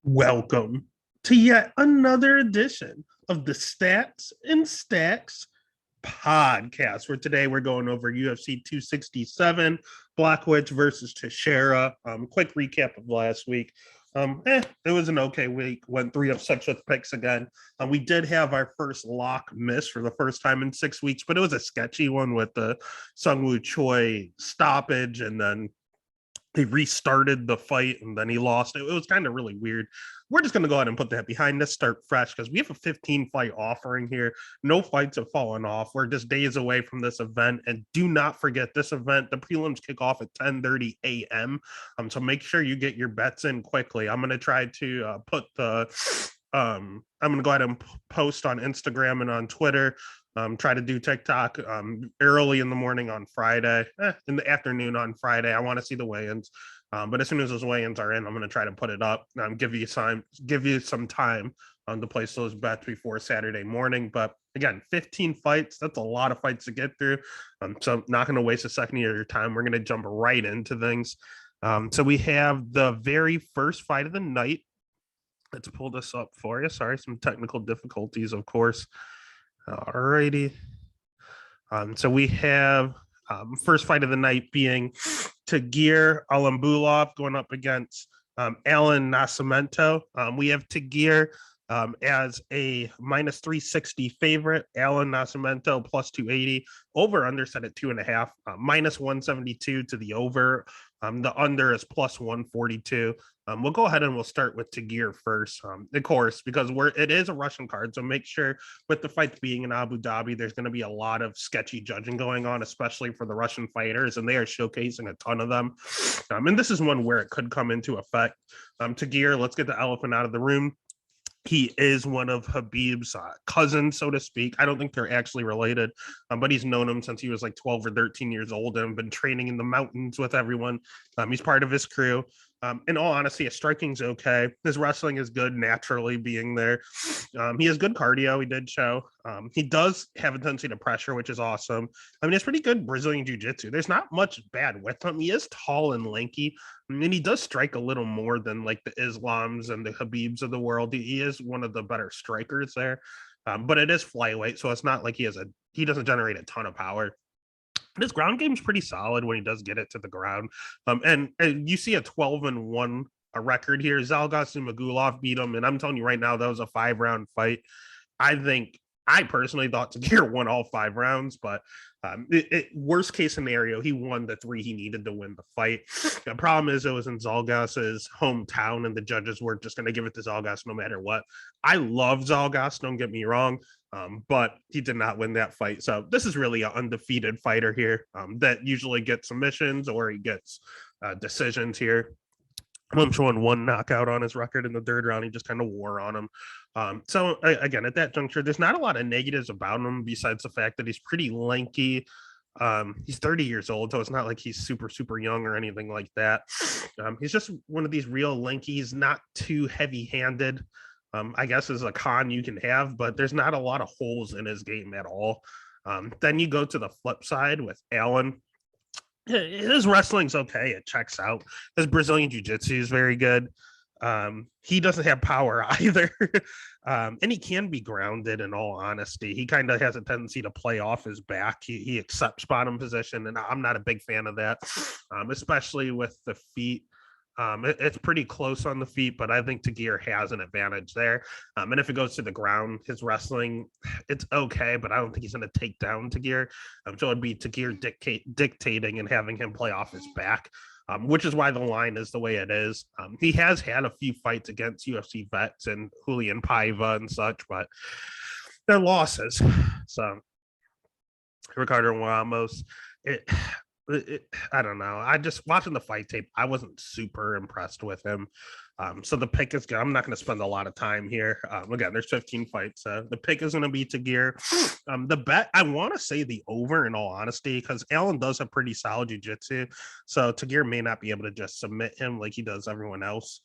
Welcome to yet another edition of the Stats and Stacks podcast, where today we're going over UFC 267, Blachowicz versus Teixeira. Quick recap of last week. It was an okay week. Went 3 of 6 with picks again. We did have our first lock miss for the first time in 6 weeks, but it was a sketchy one with the Sungwoo Choi stoppage, and then they restarted the fight and then he lost. It was kind of really weird. We're just going to go ahead and put that behind us, start fresh, because we have a 15 fight offering here. No fights have fallen off. We're just days away from this event. And do not forget this event. The prelims kick off at 10:30 a.m. So make sure you get your bets in quickly. I'm going to try to put the I'm going to go ahead and post on Instagram and on Twitter. Try to do TikTok early in the morning on Friday, in the afternoon on Friday. I want to see the weigh-ins, but as soon as those weigh-ins are in, I'm going to try to put it up. Give you some time to place those bets before Saturday morning. But again, 15 fights, that's a lot of fights to get through. So I'm not going to waste a second of your time. We're going to jump right into things. So we have the very first fight of the night. Let's pull this up for you. Sorry, some technical difficulties, of course. Alrighty. So we have first fight of the night being Tagir Alambulov going up against Alan Nascimento. We have Tagir as a minus 360 favorite, Alan Nascimento plus 280, over under set at 2.5, minus 172 to the over. The under is plus 142. We'll go ahead and we'll start with Tagir first, of course, because it is a Russian card. So make sure with the fights being in Abu Dhabi, there's going to be a lot of sketchy judging going on, especially for the Russian fighters, and they are showcasing a ton of them. And this is one where it could come into effect. Tagir, let's get the elephant out of the room. He is one of Khabib's cousins, so to speak. I don't think they're actually related, but he's known him since he was like 12 or 13 years old and been training in the mountains with everyone. He's part of his crew. In all honesty, his striking's okay. His wrestling is good naturally being there. He has good cardio, he did show. He does have a tendency to pressure, which is awesome. I mean, it's pretty good Brazilian jiu-jitsu. There's not much bad with him. He is tall and lanky, and he does strike a little more than like the Islams and the Habibs of the world. He is one of the better strikers there, but it is flyweight, so it's not like he doesn't generate a ton of power. His ground game's pretty solid when he does get it to the ground. And you see a 12-1 record here. Zalgas and Magulov beat him, and I'm telling you right now, that was a 5-round fight. I personally thought Tagir won all 5 rounds, but worst case scenario, he won the 3 he needed to win the fight. The problem is it was in Zalgas's hometown, and the judges were just going to give it to Zalgas no matter what. I love Zalgas, don't get me wrong, but he did not win that fight. So this is really an undefeated fighter here that usually gets submissions or he gets decisions here. I'm showing 1 knockout on his record in the 3rd round. He just kind of wore on him. So again, at that juncture, there's not a lot of negatives about him besides the fact that he's pretty lanky. He's 30 years old, so it's not like he's super, super young or anything like that. He's just one of these real lanky. He's not too heavy-handed. I guess is a con you can have, but there's not a lot of holes in his game at all. Then you go to the flip side with Allen. His wrestling's okay. It checks out. His Brazilian jiu-jitsu is very good. He doesn't have power either. And he can be grounded, in all honesty. He kind of has a tendency to play off his back. He accepts bottom position, and I'm not a big fan of that, especially with the feet. It's pretty close on the feet, but I think Tagir has an advantage there. And if it goes to the ground, his wrestling, it's okay, but I don't think he's going to take down Tagir. So it'd be Tagir dictating and having him play off his back, which is why the line is the way it is. He has had a few fights against UFC vets and Julian Paiva and such, but they're losses. So Ricardo Ramos, I don't know. I just watching the fight tape, I wasn't super impressed with him. So the pick is good. I'm not going to spend a lot of time here. Again, there's 15 fights. The pick is going to be Tagir. The bet, I want to say the over, in all honesty, because Allen does have pretty solid jiu-jitsu. So Tagir may not be able to just submit him like he does everyone else.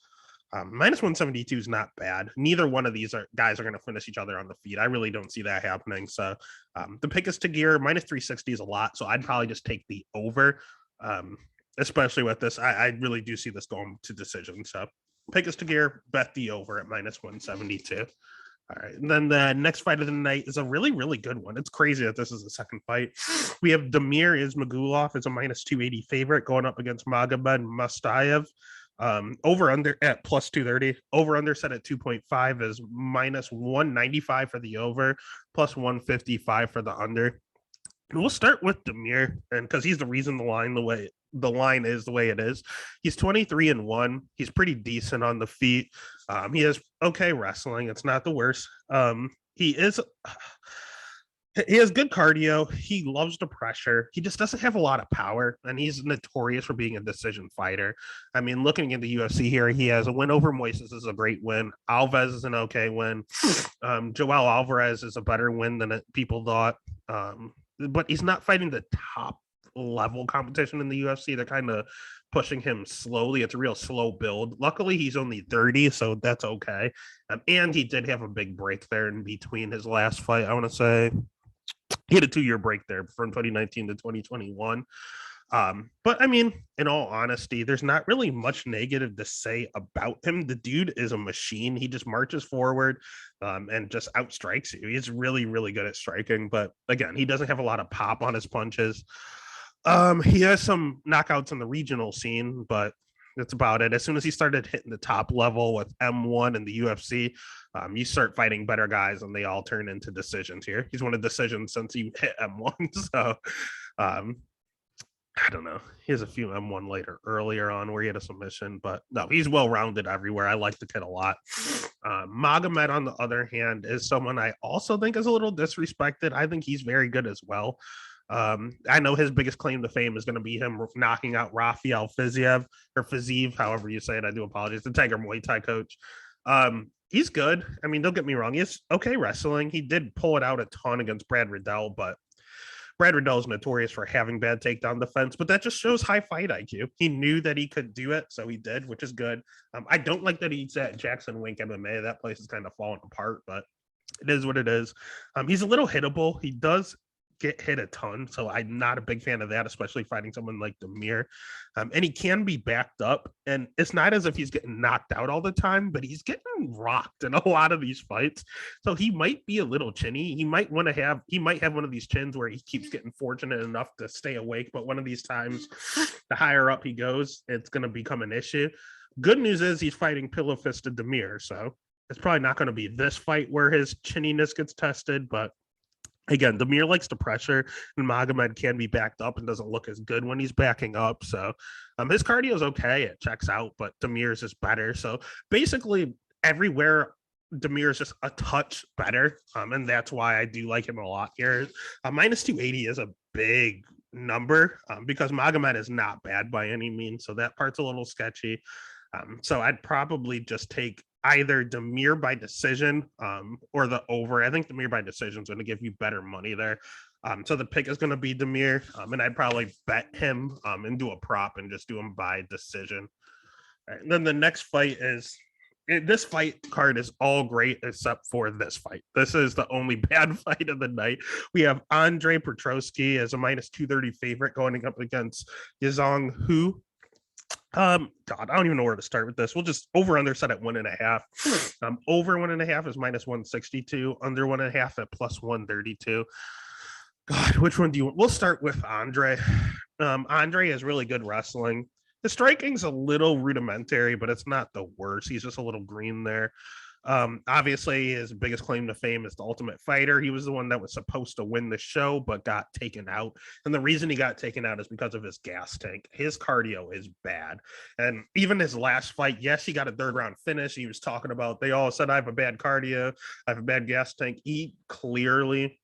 Minus 172 is not bad. Neither one of these guys are going to finish each other on the feet. I really don't see that happening. So the pick is Tagir. Minus 360 is a lot. So I'd probably just take the over, especially with this. I really do see this going to decision. So pick is Teixeira, bet the over at -172. All right. And then the next fight of the night is a really, really good one. It's crazy that this is the second fight. We have Damir Ismagulov as a -280 favorite going up against Magomed Mustayev. Over under at +230. Over under set at 2.5 is -195 for the over, +155 for the under. And we'll start with Damir, and because he's the reason the line is the way it is. He's 23-1. He's pretty decent on the feet. He has okay wrestling. It's not the worst. He has good cardio. He loves the pressure. He just doesn't have a lot of power, and he's notorious for being a decision fighter. I mean, looking at the UFC here, he has a win over Moises is a great win. Alves is an okay win. Joel Alvarez is a better win than people thought. But he's not fighting the top level competition in the UFC. They're kind of pushing him slowly. It's a real slow build. Luckily, he's only 30, so that's okay. And he did have a big break there in between his last fight. I want to say he had a 2-year break there from 2019 to 2021. But I mean, in all honesty, there's not really much negative to say about him. The dude is a machine. He just marches forward and just outstrikes you. He's really, really good at striking. But again, he doesn't have a lot of pop on his punches. He has some knockouts in the regional scene, but that's about it. As soon as he started hitting the top level with M1 and the UFC, you start fighting better guys and they all turn into decisions here. He's won a decision since he hit M1. So, I don't know. He has a few M1 earlier on where he had a submission, but no, he's well-rounded everywhere. I like the kid a lot. Magomed, on the other hand, is someone I also think is a little disrespected. I think he's very good as well. I know his biggest claim to fame is going to be him knocking out Rafael Fiziev, however you say it. I do apologize. The Tiger Muay Thai coach. He's good. I mean, don't get me wrong. He's okay wrestling. He did pull it out a ton against Brad Riddell, but Brad Riddell is notorious for having bad takedown defense, but that just shows high fight IQ. He knew that he could do it, so he did, which is good. I don't like that he's at Jackson Wink MMA. That place is kind of falling apart, but it is what it is. He's a little hittable. He does get hit a ton, so I'm not a big fan of that, especially fighting someone like Damir. And he can be backed up, and it's not as if he's getting knocked out all the time, but he's getting rocked in a lot of these fights. So he might be a little chinny. He might have one of these chins where he keeps getting fortunate enough to stay awake, but one of these times, the higher up he goes, it's going to become an issue. Good news is he's fighting pillow-fisted Damir, so it's probably not going to be this fight where his chinniness gets tested, but again, Damir likes to pressure, and Magomed can be backed up and doesn't look as good when he's backing up. So his cardio is okay. It checks out, but Damir's is better. So basically everywhere, Damir is just a touch better. And that's why I do like him a lot here. -280 is a big number because Magomed is not bad by any means. So that part's a little sketchy. So I'd probably just take either Damir by decision or the over. I think Damir by decision is going to give you better money there. So the pick is going to be Damir, and I'd probably bet him and do a prop and just do him by decision. Right, and then the next fight is this fight card is all great except for this fight. This is the only bad fight of the night. We have Andre Petrosky as a -230 favorite going up against Yazong Hu. God, I don't even know where to start with this. We'll just over under set at 1.5. Over 1.5 is -162. Under 1.5 at +132. God, which one do you want? We'll start with Andre. Andre has really good wrestling. The striking's a little rudimentary, but it's not the worst. He's just a little green there. Obviously, his biggest claim to fame is the Ultimate Fighter. He was the one that was supposed to win the show, but got taken out. And the reason he got taken out is because of his gas tank. His cardio is bad. And even his last fight, yes, he got a 3rd round finish. He was talking about, they all said, I have a bad cardio, I have a bad gas tank. He clearly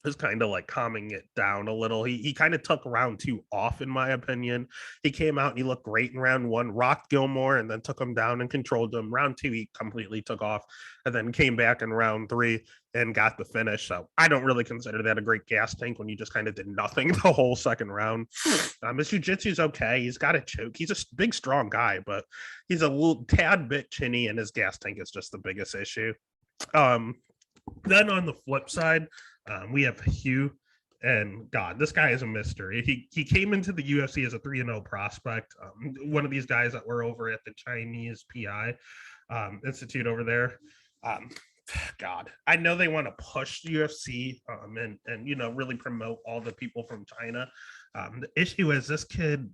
is kind of like calming it down a little. He kind of took round 2 off, in my opinion. He came out and he looked great in round 1, rocked Gilmore, and then took him down and controlled him. Round 2, he completely took off, and then came back in round 3 and got the finish. So I don't really consider that a great gas tank when you just kind of did nothing the whole second round. His jiu-jitsu is okay. He's got a choke. He's a big, strong guy, but he's a little tad bit chinny, and his gas tank is just the biggest issue. Then on the flip side, we have Hugh. And God, this guy is a mystery. He came into the UFC as a 3-0 prospect. One of these guys that were over at the Chinese PI Institute over there. Um, God, I know they want to push the UFC and really promote all the people from China. The issue is this kid.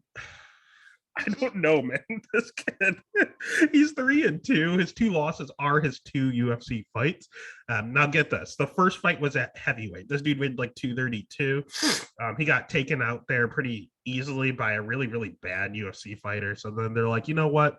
I don't know, man. This kid, he's 3-2. His 2 losses are his 2 UFC fights. Now get this: the first fight was at heavyweight. This dude weighed like 232. He got taken out there pretty easily by a really, really bad UFC fighter. So then they're like, you know what?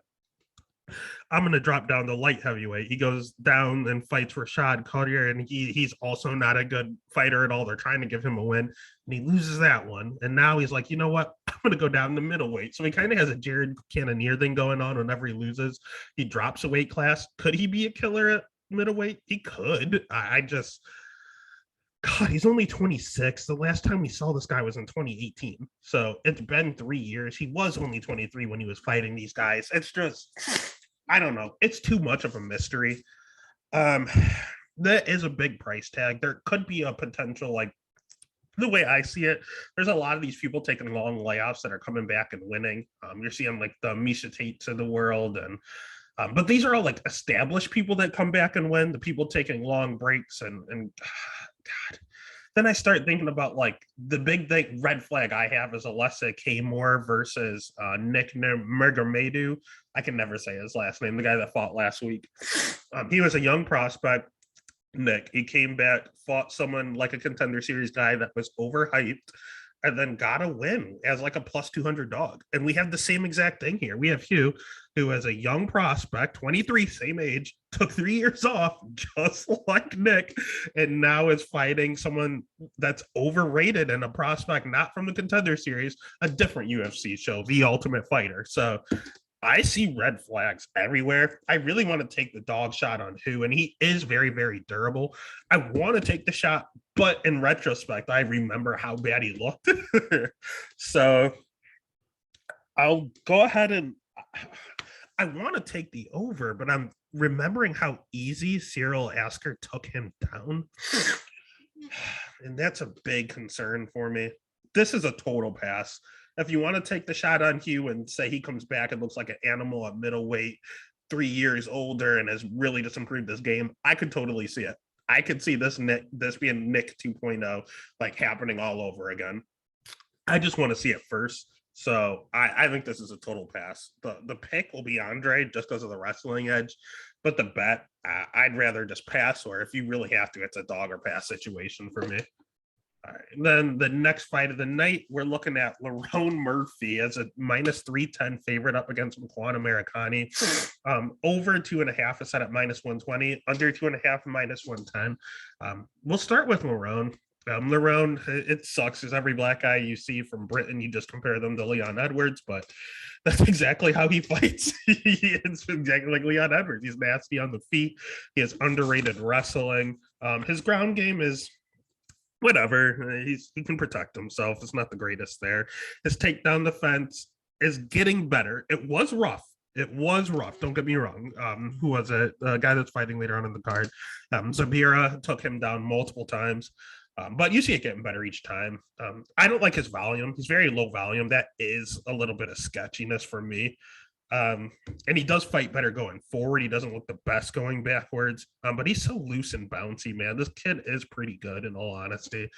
I'm going to drop down to light heavyweight. He goes down and fights Rashad Collier, and he's also not a good fighter at all. They're trying to give him a win, and he loses that one. And now he's like, you know what? I'm going to go down to middleweight. So he kind of has a Jared Cannonier thing going on. Whenever he loses, he drops a weight class. Could he be a killer at middleweight? He could. God, he's only 26. The last time we saw this guy was in 2018. So it's been 3 years. He was only 23 when he was fighting these guys. It's just, I don't know. It's too much of a mystery. That is a big price tag. There could be a potential, like, the way I see it, there's a lot of these people taking long layoffs that are coming back and winning. You're seeing like the Misha Tates of the world, and but these are all like established people that come back and win. The people taking long breaks and God. Then I start thinking about like the big thing, red flag I have is Alessa Kmore versus Nick Mergamedu. I can never say his last name, the guy that fought last week. He was a young prospect. Nick, he came back, fought someone like a contender series guy that was overhyped, and then got a win as like a plus 200 dog. And we have the same exact thing here. We have Hugh, who is a young prospect, 23, same age, took 3 years off, just like Nick, and now is fighting someone that's overrated and a prospect not from the contender series, a different UFC show, The Ultimate Fighter. So I see red flags everywhere. I really want to take the dog shot on Who, and he is very, very durable. I want to take the shot, but in retrospect, I remember how bad he looked. So I'll go ahead and I want to take the over, but I'm remembering how easy Cyril Asker took him down. And that's a big concern for me. This is a total pass. If you want to take the shot on Hugh and say he comes back and looks like an animal at middleweight, 3 years older, and has really just improved this game, I could totally see it. I could see this being Nick 2.0, like happening all over again. I just want to see it first. So I think this is a total pass. The pick will be Andre just because of the wrestling edge, but the bet, I'd rather just pass, or if you really have to, it's a dog or pass situation for me. All right. And then the next fight of the night, we're looking at Lerone Murphy as a minus 310 favorite up against McQuan Americani. Over 2.5 is set at minus 120, under 2.5 minus 110. We'll start with Lerone. Lerone, it sucks because every black guy you see from Britain, you just compare them to Leon Edwards, but that's exactly how he fights. It's exactly like Leon Edwards. He's nasty on the feet. He has underrated wrestling. His ground game is whatever. He can protect himself. It's not the greatest there. His takedown defense is getting better. It was rough. Don't get me wrong. Who was it? The guy that's fighting later on in the card. Zabira took him down multiple times. But you see it getting better each time. I don't like his volume. He's very low volume. That is a little bit of sketchiness for me. And he does fight better going forward. He doesn't look the best going backwards, but he's so loose and bouncy, man. This kid is pretty good, in all honesty.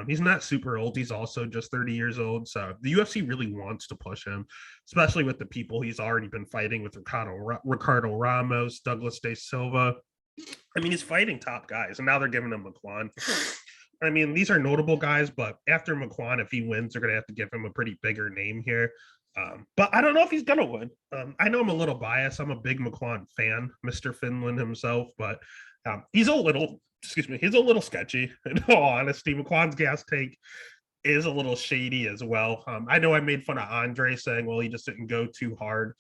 He's not super old. He's also just 30 years old. So the UFC really wants to push him, especially with the people he's already been fighting with Ricardo Ramos, Douglas De Silva. I mean, he's fighting top guys, and now they're giving him McQuan. I mean, these are notable guys, but after McQuan, if he wins, they're going to have to give him a pretty bigger name here. But I don't know if he's going to win. I know I'm a little biased. I'm a big McQuan fan, Mr. Finland himself, but he's a little sketchy, in all honesty. McQuan's gas tank is a little shady as well. I know I made fun of Andre saying, well, he just didn't go too hard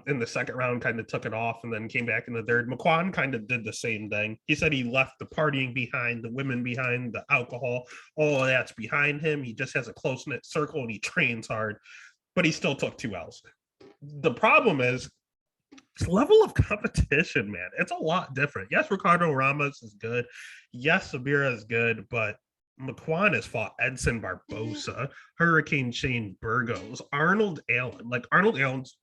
in the second round, kind of took it off and then came back in the third. McQuan kind of did the same thing. He said he left the partying behind, the women behind, the alcohol, all of that's behind him. He just has a close-knit circle and he trains hard, but he still took 2 L's. The problem is this level of competition, man. It's a lot different. Yes, Ricardo Ramos is good. Yes, Sabira is good, but McQuan has fought Edson Barbosa, Hurricane Shane Burgos, Arnold Allen. Like Arnold Allen's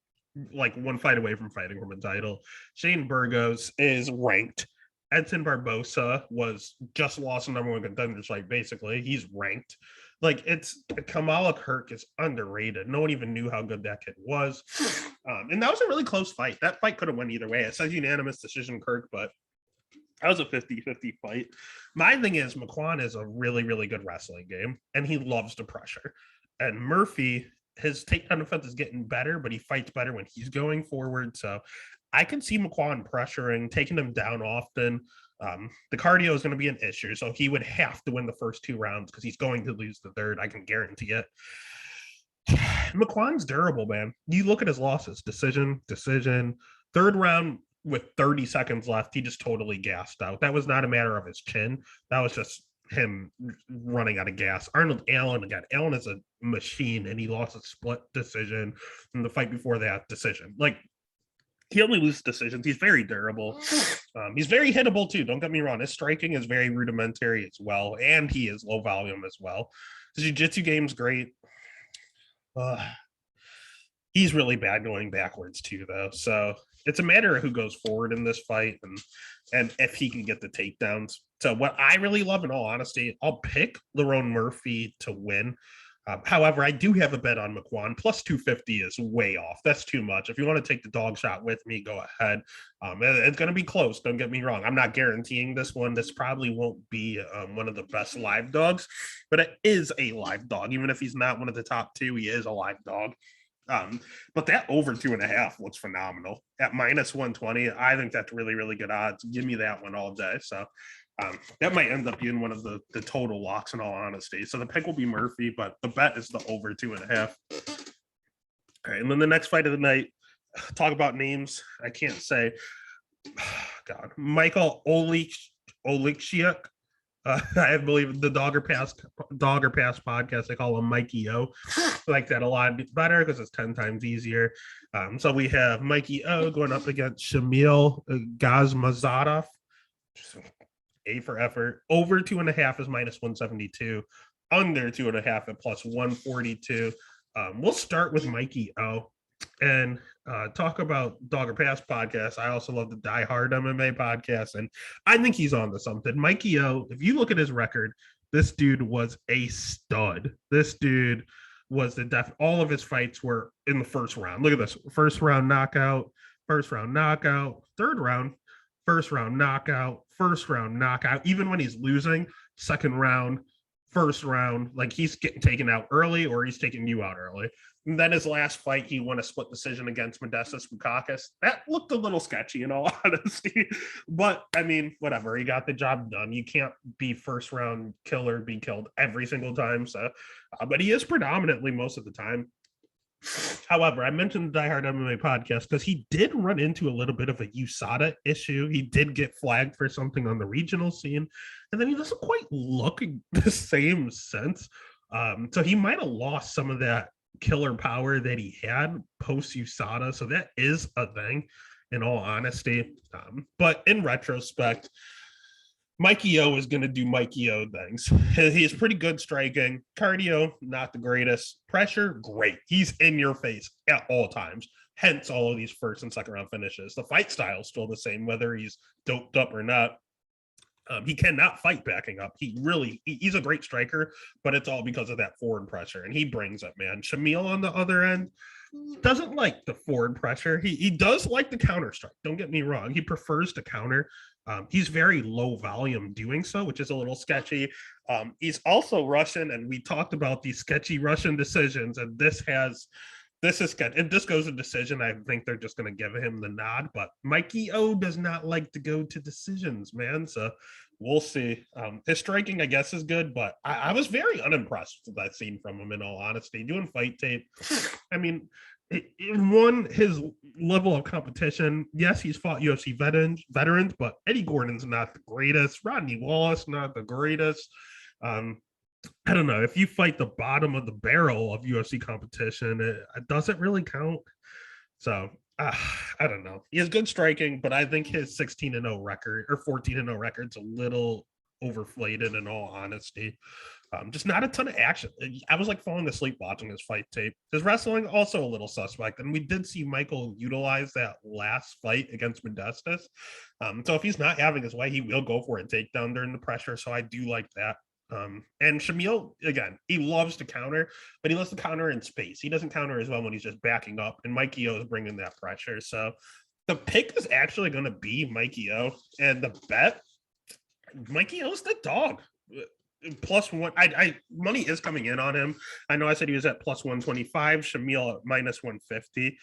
like one fight away from fighting from a title. Shane Burgos is ranked. Edson Barbosa was just lost in number one contenders fight. Basically, he's ranked. Like it's Kamala Kirk is underrated. No one even knew how good that kid was, and that was a really close fight. That fight could have went either way. It says unanimous decision, Kirk, but that was a 50-50 fight. My thing is McQuan is a really, really good wrestling game, and he loves to pressure. And Murphy, his takedown defense is getting better, but he fights better when he's going forward. So I can see McQuan pressuring, taking him down often. The cardio is going to be an issue, so he would have to win the first 2 rounds because he's going to lose the third. I can guarantee it. McQuan's durable, man. You look at his losses: decision, third round with 30 seconds left, he just totally gassed out. That was not a matter of his chin. That was just him running out of gas. Arnold Allen, again, Allen is a machine, and he lost a split decision in the fight before that decision. Like, he only loses decisions. He's very durable. He's very hittable, too. Don't get me wrong. His striking is very rudimentary as well, and he is low volume as well. His jiu-jitsu game's great. He's really bad going backwards, too, though. So it's a matter of who goes forward in this fight and if he can get the takedowns. So what I really love, in all honesty, I'll pick Lerone Murphy to win. However, I do have a bet on McQuan. Plus 250 is way off. That's too much. If you want to take the dog shot with me, go ahead. It's going to be close. Don't get me wrong. I'm not guaranteeing this one. This probably won't be one of the best live dogs, but it is a live dog. Even if he's not one of the top 2, he is a live dog. But that over 2.5 looks phenomenal at minus 120. I think that's really, really good odds. Give me that one all day. So that might end up being one of the total locks, in all honesty. So the pick will be Murphy, but the bet is the over 2.5. All right, and then the next fight of the night, talk about names I can't say. God, Michael Oleksiak. I believe the Dogger Pass podcast, they call him Mikey O. I like that a lot better because it's 10 times easier. So we have Mikey O going up against Shamil Gazmazadov. A for effort. Over 2.5 is minus 172. Under 2.5 at plus 142. We'll start with Mikey O and talk about Dogger Pass podcast. I also love the Die Hard MMA podcast, and I think he's on to something. Mikey O, if you look at his record, this dude was a stud. This dude was all of his fights were in the first round. Look at this. First round knockout, third round, first round knockout. Even when he's losing, second round, first round, like he's getting taken out early or he's taking you out early. And then his last fight, he won a split decision against Modestas Bukakas. That looked a little sketchy, in all honesty. But, I mean, whatever. He got the job done. You can't be first-round killer, be killed every single time. So, but he is predominantly most of the time. However, I mentioned the Die Hard MMA podcast because he did run into a little bit of a USADA issue. He did get flagged for something on the regional scene, and then he doesn't quite look the same since. So he might have lost some of that killer power that he had post USADA. So that is a thing, in all honesty. But in retrospect, Mikey O is going to do Mikey O things. He's pretty good striking. Cardio, not the greatest. Pressure, great. He's in your face at all times. Hence all of these first and second round finishes. The fight style is still the same, whether he's doped up or not. He cannot fight backing up. He's a great striker, but it's all because of that forward pressure, and he brings it, man. Shamil on the other end doesn't like the forward pressure. He does like the counter strike. Don't get me wrong. He prefers to counter. He's very low volume doing so, which is a little sketchy. He's also Russian, and we talked about these sketchy Russian decisions, and this is sketchy. If this goes to decision, I think they're just going to give him the nod, but Mikey O does not like to go to decisions, man. So we'll see. His striking, I guess, is good, but I was very unimpressed with that scene from him, in all honesty. Doing fight tape, I mean, his level of competition. Yes, he's fought UFC veterans, but Eddie Gordon's not the greatest. Rodney Wallace, not the greatest. I don't know. If you fight the bottom of the barrel of UFC competition, it doesn't really count. So I don't know. He has good striking, but I think his 16-0 record or 14-0 record's a little overflated in all honesty. Just not a ton of action. I was like falling asleep watching his fight tape. His wrestling also a little suspect, and we did see Michael utilize that last fight against Modestus. So if he's not having his way, he will go for a takedown during the pressure. So I do like that. And Shamil, again, he loves to counter, but he loves to counter in space. He doesn't counter as well when he's just backing up, and Mikey O is bringing that pressure. So the pick is actually going to be Mikey O, and the bet, Mikey O's the dog. +1. I money is coming in on him. I know I said he was at +125. Shamil at -150.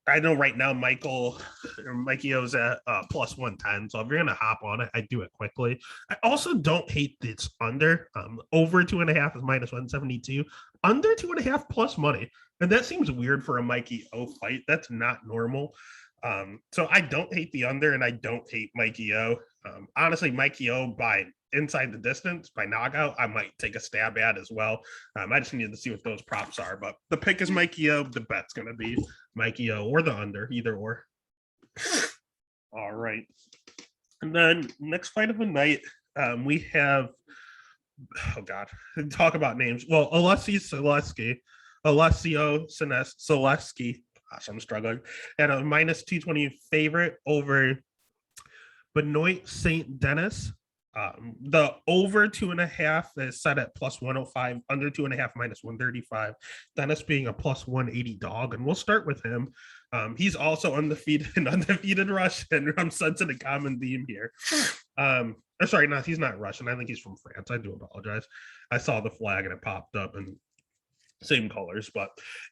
I know right now Mikey O's at +110. So if you're gonna hop on it, I do it quickly. I also don't hate this under. Over 2.5 is -172. Under 2.5 plus money, and that seems weird for a Mikey O fight. That's not normal. So I don't hate the under, and I don't hate Mikey O. Honestly, Mikey O by inside the distance by knockout, I might take a stab at as well. I just need to see what those props are, but the pick is Mikey O. The bet's going to be Mikey O or the under, either or. All right. And then next fight of the night, we have, oh God, talk about names. Well, Alessio Selesky. Gosh, I'm struggling. And a -220 favorite over Benoit St. Denis. The over 2.5 is set at +105, under 2.5 -135. Dennis being a +180 dog, and we'll start with him. He's also undefeated Russian. I'm sensing a common theme here. Sorry, no, he's not Russian. I think he's from France. I do apologize. I saw the flag and it popped up and same colors, but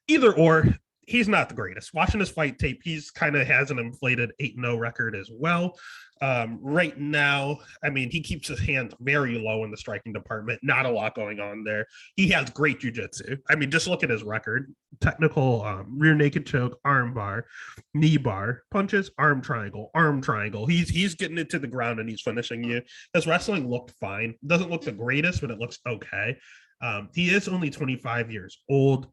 either or, he's not the greatest. Watching his fight tape, he's kind of has an inflated 8-0 record as well. Right now, I mean, he keeps his hands very low in the striking department. Not a lot going on there. He has great jiu-jitsu. I mean, just look at his record. Technical rear naked choke, arm bar, knee bar, punches, arm triangle. He's getting it to the ground and he's finishing you. His wrestling looked fine. Doesn't look the greatest, but it looks okay. He is only 25 years old.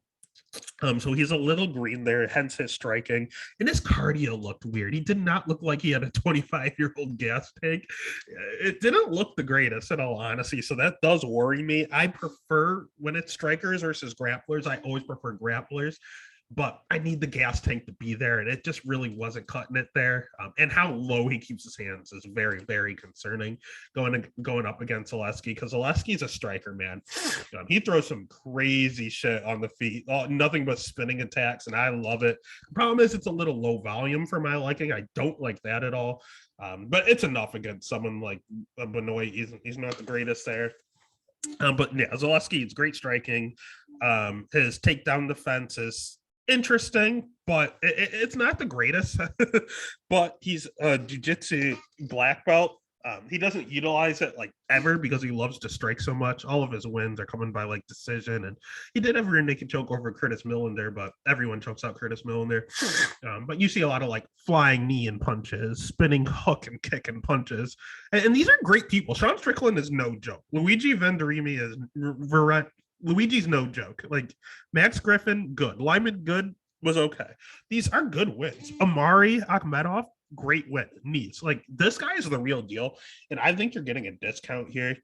So he's a little green there, hence his striking. And his cardio looked weird. He did not look like he had a 25-year-old gas tank. It didn't look the greatest, in all honesty. So that does worry me. I prefer when it's strikers versus grapplers. I always prefer grapplers. But I need the gas tank to be there, and it just really wasn't cutting it there. And how low he keeps his hands is very, very concerning going up against Zaleski, because Zaleski's a striker, man. He throws some crazy shit on the feet, nothing but spinning attacks, and I love it. The problem is it's a little low volume for my liking. I don't like that at all, but it's enough against someone like Benoit. He's not the greatest there. But yeah, Zaleski, it's great striking. His takedown defense is interesting, but it's not the greatest. But he's a jiu-jitsu black belt. He doesn't utilize it like ever because he loves to strike so much. All of his wins are coming by like decision, and he did have a rear naked choke over Curtis Millender, but everyone chokes out Curtis Millender. But you see a lot of like flying knee and punches, spinning hook and kick and punches, and these are great people. Sean Strickland is no joke. Luigi Venturimi is Luigi's no joke. Like Max Griffin, good. Lyman, good, was okay. These are good wins. Amari Akhmedov, great win. Knees. Like this guy is the real deal. And I think you're getting a discount here.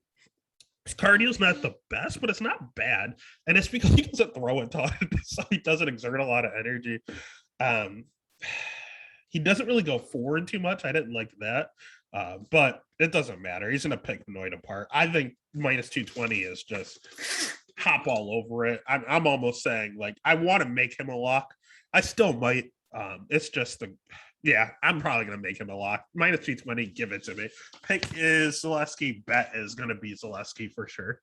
His cardio's not the best, but it's not bad. And it's because he doesn't throw a ton, so he doesn't exert a lot of energy. He doesn't really go forward too much. I didn't like that. But it doesn't matter. He's going to pick Benoit apart. I think -220 is just hop all over it. I'm almost saying like I want to make him a lock. I still might. It's just I'm probably gonna make him a lock. -220, give it to me. Pick is Zaleski. Bet is gonna be Zaleski for sure.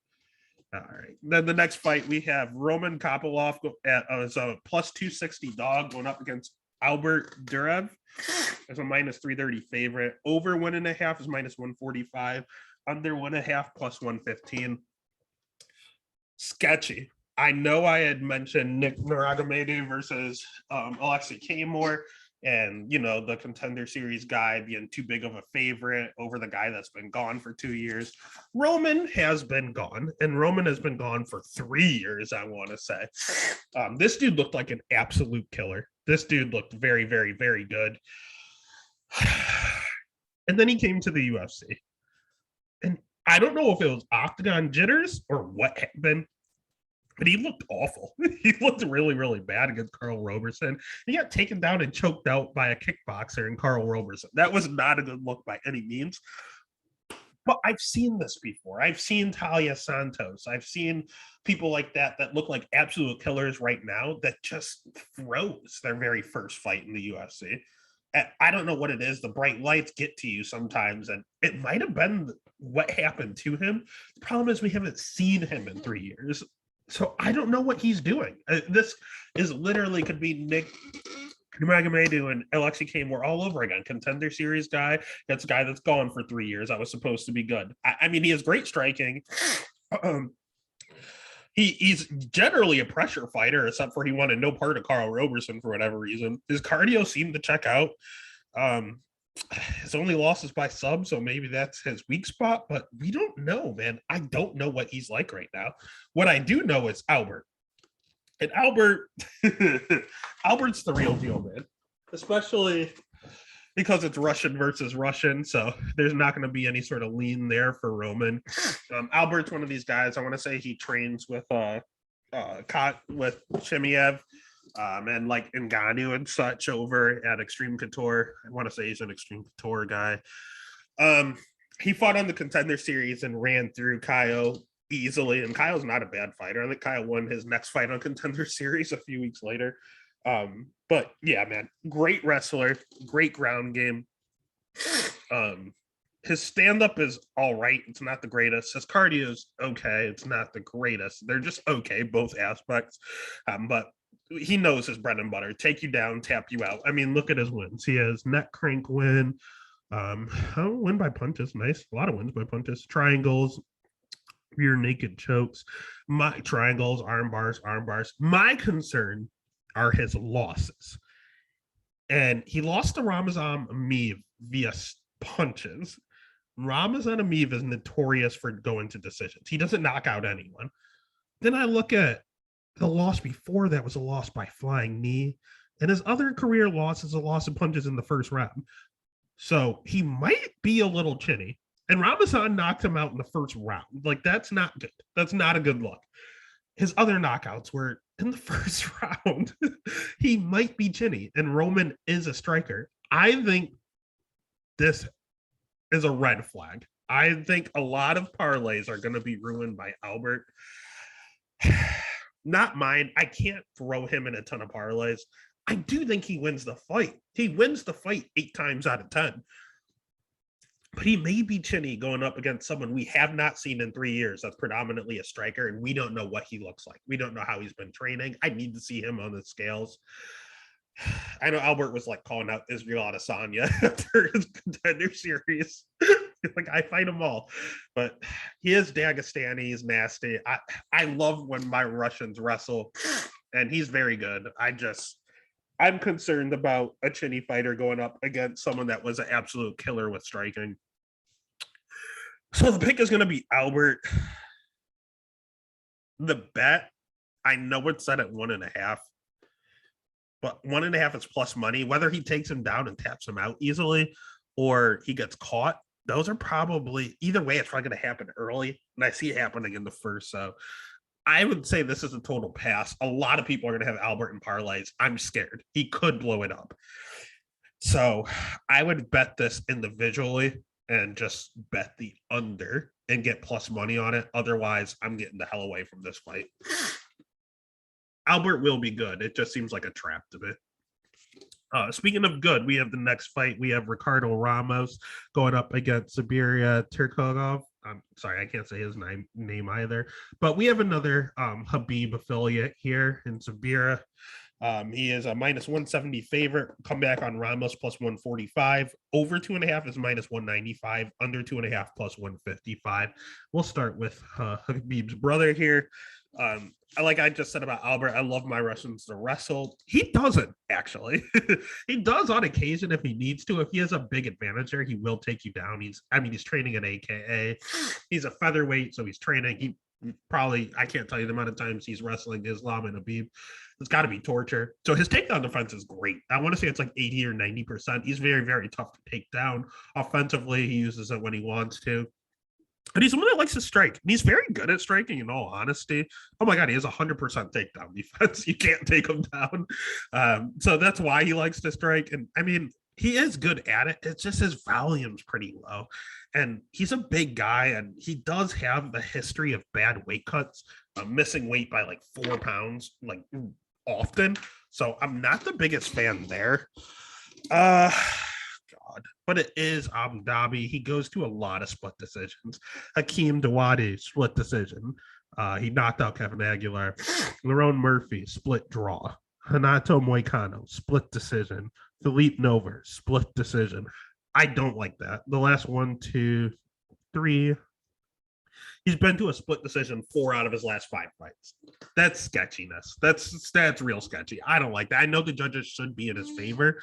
All right. Then the next fight we have Roman Kopylov as a +260 dog going up against Albert Durev as a -330 favorite. Over 1.5 is -145. Under 1.5 +115. Sketchy. I know I had mentioned Nick Nurmagomedov versus Alexei Kamor, and the Contender Series guy being too big of a favorite over the guy that's been gone for 2 years. Roman has been gone, and Roman has been gone for 3 years, I want to say. This dude looked like an absolute killer. This dude looked very, very, very good. And then he came to the UFC. And I don't know if it was octagon jitters or what happened, but he looked awful. He looked really, really bad against Carl Roberson. He got taken down and choked out by a kickboxer in Carl Roberson. That was not a good look by any means. But I've seen this before. I've seen Talia Santos. I've seen people like that look like absolute killers right now that just froze their very first fight in the UFC. I don't know what it is. The bright lights get to you sometimes, and it might have been what happened to him. The problem is we haven't seen him in 3 years. So I don't know what he's doing. This is literally could be Nick Nurmagomedov and Alexei Kamor all over again. Contender series guy. That's a guy that's gone for 3 years. I was supposed to be good. I mean, he has great striking. He's generally a pressure fighter, except for he wanted no part of Carl Roberson for whatever reason. His cardio seemed to check out. His only loss is by sub, so maybe that's his weak spot, but we don't know, man. I don't know what he's like right now. What I do know is Albert. And Albert's the real deal, man. Especially because it's Russian versus Russian, so there's not going to be any sort of lean there for Roman. Albert's one of these guys. I want to say he trains with Shimiev and like Ngannou and such over at Extreme Couture. I want to say he's an Extreme Couture guy. He fought on the Contender Series and ran through Caio easily, and Caio's not a bad fighter. I think Caio won his next fight on Contender Series a few weeks later. But yeah, man, great wrestler, great ground game. His stand-up is all right. It's not the greatest. His cardio is okay. It's not the greatest. They're just okay, both aspects. But he knows his bread and butter. Take you down, tap you out. I mean, look at his wins. He has neck crank win. Win by punches. Nice. A lot of wins by punches. Triangles, rear naked chokes. My triangles, arm bars. My concern are his losses. And he lost to Ramazan Ameev via punches. Ramazan Ameev is notorious for going to decisions. He doesn't knock out anyone. Then I look at the loss before that was a loss by flying knee. And his other career loss is a loss of punches in the first round. So he might be a little chinny. And Ramazan knocked him out in the first round. Like, that's not good. That's not a good look. His other knockouts were in the first round. He might be chinny, and Roman is a striker. I think this is a red flag. I think a lot of parlays are going to be ruined by Albert. Not mine. I can't throw him in a ton of parlays. I do think he wins the fight. He wins the fight 8 times out of 10. But he may be chinny going up against someone we have not seen in 3 years that's predominantly a striker, and we don't know what he looks like. We don't know how he's been training. I need to see him on the scales. I know Albert was like calling out Israel Adesanya after his Contender Series. Like, I fight them all. But he is Dagestani. He's nasty. I love when my Russians wrestle, and he's very good. I'm concerned about a chinny fighter going up against someone that was an absolute killer with striking. So the pick is going to be Albert. The bet, I know it's set at 1.5, but 1.5 is plus money. Whether he takes him down and taps him out easily or he gets caught, those are probably, either way, it's probably going to happen early. And I see it happening in the first. So I would say this is a total pass. A lot of people are going to have Albert in parlays. I'm scared. He could blow it up. So I would bet this individually and just bet the under and get plus money on it. Otherwise, I'm getting the hell away from this fight. Albert will be good. It just seems like a trap to me. Speaking of good, we have the next fight. We have Ricardo Ramos going up against Sibiria Turkogov. I'm sorry, I can't say his name either. But we have another Habib affiliate here in Sibiria. He is a minus 170 favorite. Come back on Ramos plus 145. Over 2.5 is minus 195. Under 2.5 plus 155. We'll start with Habib's brother here. Like I just said about Albert, I love my Russians to wrestle. He doesn't, actually. He does on occasion if he needs to. If he has a big advantage there, he will take you down. He's training at AKA. He's a featherweight, so he's training. He probably, I can't tell you the amount of times he's wrestling Islam and Habib. It's got to be torture. So his takedown defense is great. I want to say it's like 80 or 90%. He's very, very tough to take down. Offensively, he uses it when he wants to. And he's someone that likes to strike. And he's very good at striking, in all honesty. Oh my God, he has 100% takedown defense. You can't take him down. So that's why he likes to strike. And I mean, he is good at it. It's just his volume's pretty low. And he's a big guy, and he does have the history of bad weight cuts, missing weight by like 4 pounds, like often. So I'm not the biggest fan there. God, but it is Abu Dhabi. He goes to a lot of split decisions. Hakeem Dawadi, split decision. He knocked out Kevin Aguilar. Lerone Murphy, split draw. Hanato Moicano, split decision. Philippe Nover, split decision. I don't like that. The last 1, 2, 3. He's been to a split decision 4 out of his last 5 fights. That's sketchiness. That's real sketchy. I don't like that. I know the judges should be in his favor,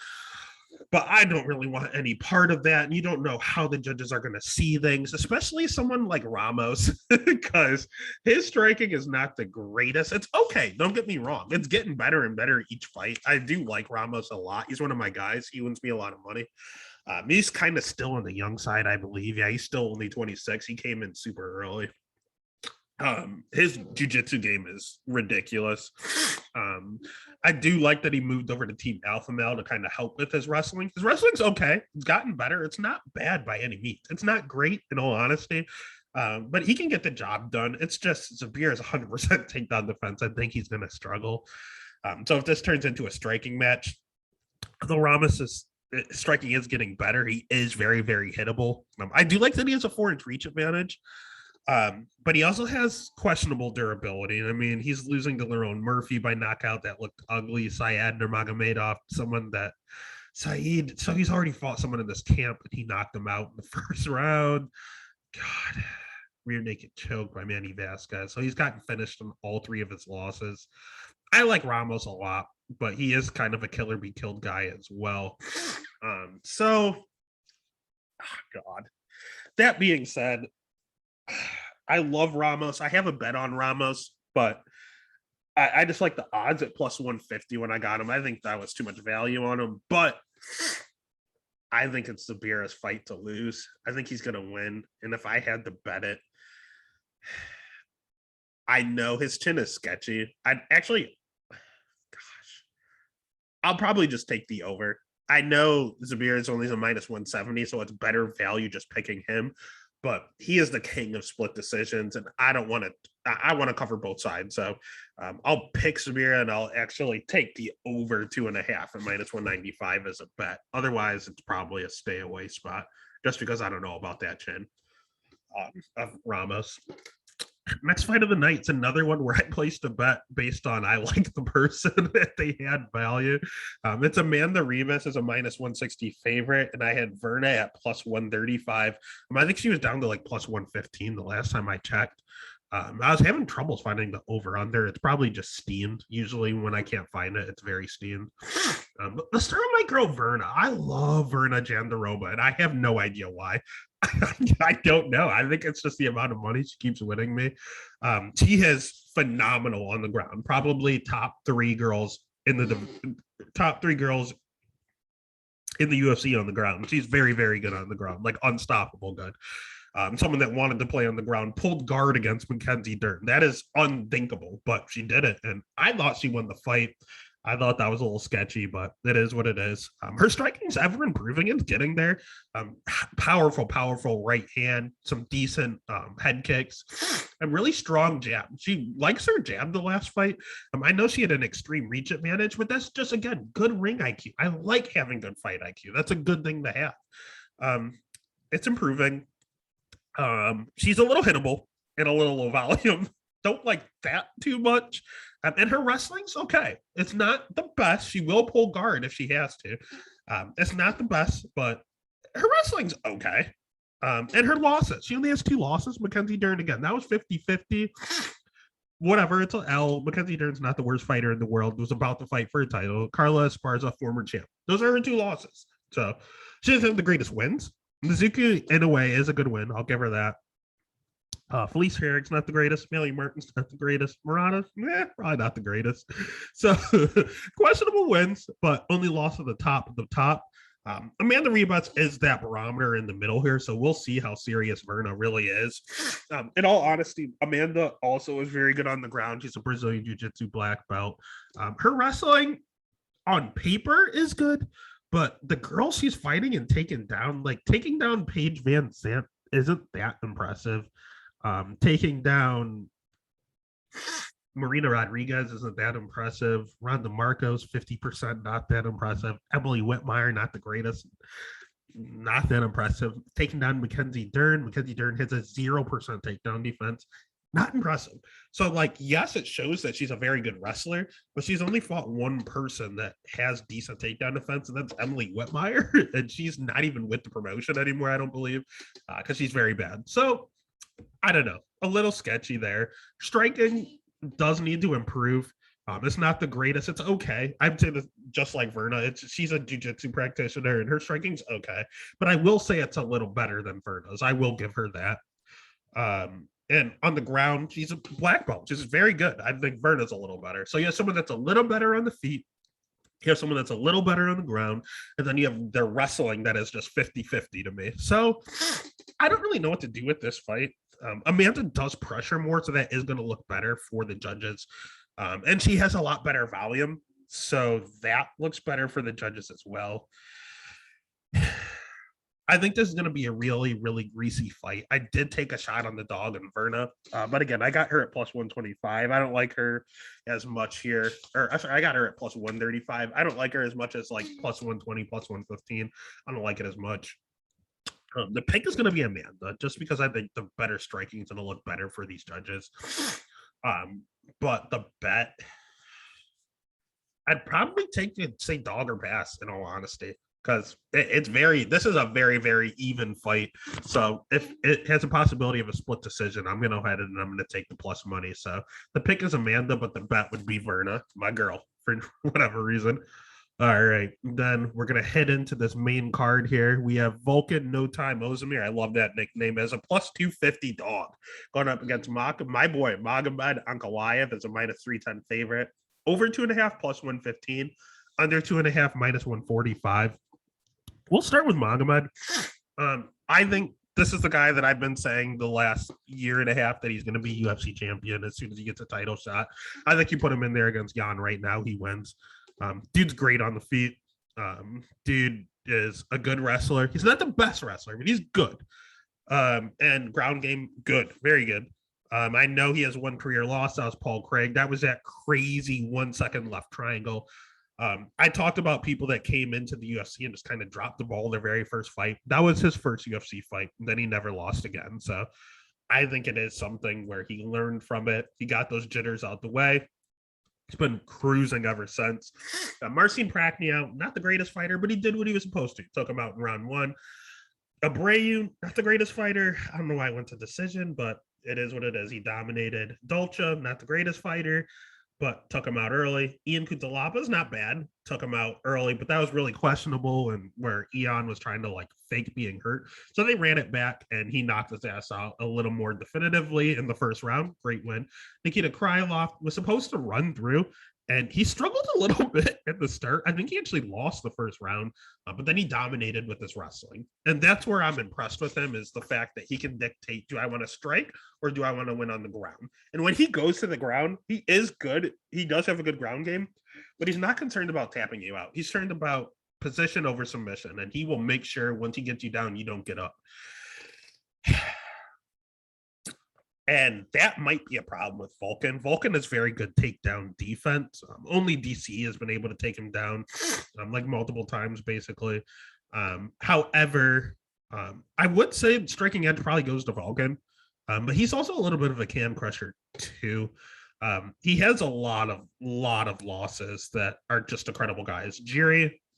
but I don't really want any part of that. And you don't know how the judges are going to see things, especially someone like Ramos, because his striking is not the greatest. It's okay. Don't get me wrong. It's getting better and better each fight. I do like Ramos a lot. He's one of my guys. He wins me a lot of money. He's kind of still on the young side, I believe. Yeah, he's still only 26. He came in super early. His jiu-jitsu game is ridiculous. I do like that he moved over to Team Alpha Male to kind of help with his wrestling. His wrestling's okay. It's gotten better. It's not bad by any means. It's not great, in all honesty. But he can get the job done. It's just Zabir is 100% takedown defense. I think he's going to struggle. So if this turns into a striking match, though Ramos' striking is getting better, he is very, very hittable. I do like that he has a 4-inch reach advantage. But he also has questionable durability. I mean, he's losing to Lerone Murphy by knockout that looked ugly. Syed Nurmagomedov, someone that Saeed, so he's already fought someone in this camp and he knocked him out in the first round. God, rear naked choke by Manny Vasquez. So he's gotten finished on all 3 of his losses. I like Ramos a lot, but he is kind of a killer be killed guy as well. God. That being said, I love Ramos. I have a bet on Ramos, but I just like the odds at plus 150 when I got him. I think that was too much value on him, but I think it's Zabira's fight to lose. I think he's going to win. And if I had to bet it, I know his chin is sketchy. I'll probably just take the over. I know Zabir is only a minus 170, so it's better value just picking him. But he is the king of split decisions, and I don't want to. I want to cover both sides, so I'll pick Zabir, and I'll actually take the over 2.5 at minus 195 as a bet. Otherwise, it's probably a stay away spot, just because I don't know about that chin of Ramos. Next fight of the night is another one where I placed a bet based on I like the person that they had value. It's Amanda Ribas as a minus 160 favorite, and I had Verna at plus 135. I think she was down to like plus 115 the last time I checked. I was having trouble finding the over under. It's probably just steamed. Usually when I can't find it, it's very steamed. But let's start with my girl Verna. I love Verna Jandiroba, and I have no idea why. I don't know. I think it's just the amount of money she keeps winning me. She is phenomenal on the ground. Probably top 3 girls in the UFC on the ground. She's very, very good on the ground, like unstoppable good. Someone that wanted to play on the ground, pulled guard against Mackenzie Dern. That is unthinkable, but she did it. And I thought she won the fight. I thought that was a little sketchy, but it is what it is. Her striking's ever improving. It's getting there. Powerful right hand, some decent head kicks, and really strong jab. She likes her jab the last fight. I know she had an extreme reach advantage, but that's just, again, good ring IQ. I like having good fight IQ. That's a good thing to have. It's improving. She's a little hittable and a little low volume. Don't like that too much. And her wrestling's okay. It's not the best. She will pull guard if she has to. It's not the best, but her wrestling's okay. And her losses. She only has 2 losses. Mackenzie Dern, again, that was 50-50. Whatever, it's an L. Mackenzie Dern's not the worst fighter in the world. Was about to fight for a title. Carla Esparza, former champ. Those are her 2 losses. So she doesn't have the greatest wins. Mizuki, in a way, is a good win. I'll give her that. Felice Herrick's not the greatest. Melly Martin's not the greatest. Murata, probably not the greatest. So questionable wins, but only loss at the top of the top. Amanda Rebus is that barometer in the middle here, so we'll see how serious Verna really is. In all honesty, Amanda also is very good on the ground. She's a Brazilian Jiu-Jitsu black belt. Her wrestling on paper is good, but the girl she's fighting and taking down, like taking down Paige Van Zandt, isn't that impressive. Taking down Marina Rodriguez isn't that impressive. Ronda Marcos, 50%, not that impressive. Emily Whitmire, not the greatest, not that impressive. Taking down Mackenzie Dern. Mackenzie Dern hits a 0% takedown defense. Not impressive. So, like, yes, it shows that she's a very good wrestler, but she's only fought one person that has decent takedown defense, and that's Emily Whitmire. And she's not even with the promotion anymore, I don't believe, because she's very bad. So, I don't know. A little sketchy there. Striking does need to improve. It's not the greatest. It's okay. I'd say that just like Verna, she's a jiu-jitsu practitioner and her striking's okay. But I will say it's a little better than Verna's. I will give her that. And on the ground, she's a black belt. She's very good. I think Verna's a little better. So you have someone that's a little better on the feet. You have someone that's a little better on the ground. And then you have their wrestling that is just 50-50 to me. So I don't really know what to do with this fight. Amanda does pressure more, so that is going to look better for the judges. And she has a lot better volume, so that looks better for the judges as well. I think this is going to be a really, really greasy fight. I did take a shot on the dog and Verna, but again, I got her at plus 125. I don't like her as much here. I got her at plus 135. I don't like her as much as like plus 120, plus 115. I don't like it as much. The pick is going to be Amanda, just because I think the better striking is going to look better for these judges. But the bet, I'd probably take it, say dog or pass, in all honesty, because this is a very, very even fight. So if it has a possibility of a split decision, I'm going to go ahead and I'm going to take the plus money. So the pick is Amanda, but the bet would be Verna, my girl, for whatever reason. All right, then we're gonna head into this main card here. We have Vulcan No Time Ozdemir. I love that nickname, as a plus 250 dog going up against my boy Magomed Ankalaev as a minus 310 favorite. Over 2.5 plus 115, under 2.5 minus 145. We'll start with Magomed. I think this is the guy that I've been saying the last year and a half that he's going to be UFC champion as soon as he gets a title shot. I think you put him in there against Jan right now, he wins. Dude's great on the feet. Dude is a good wrestler. He's not the best wrestler, but he's good. And ground game, good, very good. I know he has one career loss. That was Paul Craig. That was that crazy 1 second left triangle. I talked about people that came into the UFC and just kind of dropped the ball their very first fight. That was his first UFC fight. And then he never lost again. So I think it is something where he learned from it. He got those jitters out the way. He's been cruising ever since. Marcin Prachnio, not the greatest fighter, but he did what he was supposed to. Took him out in round one. Abreu, not the greatest fighter. I don't know why I went to decision, but it is what it is. He dominated. Dolce, not the greatest fighter, but took him out early. Ian Cutelaba is not bad. Took him out early, but that was really questionable, and where Ian was trying to like fake being hurt. So they ran it back, and he knocked his ass out a little more definitively in the first round. Great win. Nikita Krylov was supposed to run through, and he struggled a little bit at the start. I think he actually lost the first round, but then he dominated with his wrestling. And that's where I'm impressed with him, is the fact that he can dictate, do I want to strike or do I want to win on the ground? And when he goes to the ground, he is good. He does have a good ground game, but he's not concerned about tapping you out. He's concerned about position over submission, and he will make sure once he gets you down, you don't get up. And that might be a problem with Vulcan. Vulcan is very good takedown defense. Only DC has been able to take him down like multiple times, basically. However, I would say striking edge probably goes to Vulcan, but he's also a little bit of a can crusher too. He has a lot of losses that are just incredible guys.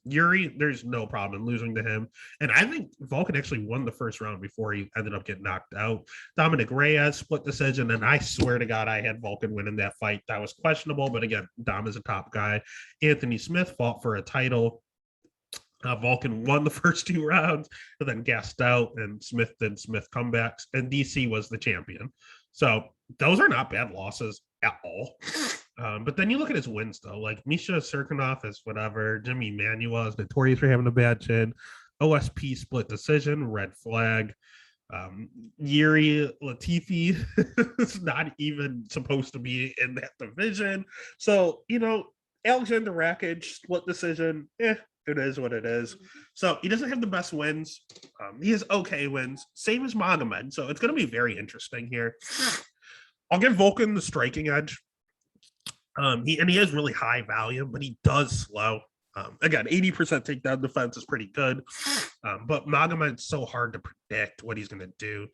Yuri, there's no problem losing to him. And I think Vulcan actually won the first round before he ended up getting knocked out. Dominic Reyes, split decision, and I swear to God, I had Vulcan winning that fight. That was questionable, but again, Dom is a top guy. Anthony Smith fought for a title. Vulcan won the first 2 rounds and then gassed out, and Smith did Smith comebacks, and DC was the champion. So those are not bad losses at all. But then you look at his wins, though. Like Misha Serkinov is whatever. Jimmy Manuel is notorious for having a bad chin. OSP split decision, red flag. Yuri Latifi is not even supposed to be in that division. So, Alexander Rakic, split decision. It is what it is. So he doesn't have the best wins. He has okay wins, same as Magomed. So it's going to be very interesting here. I'll give Volkan the striking edge. He has really high volume, but he does slow. Again, 80% takedown defense is pretty good. But Magomed's so hard to predict what he's going to do.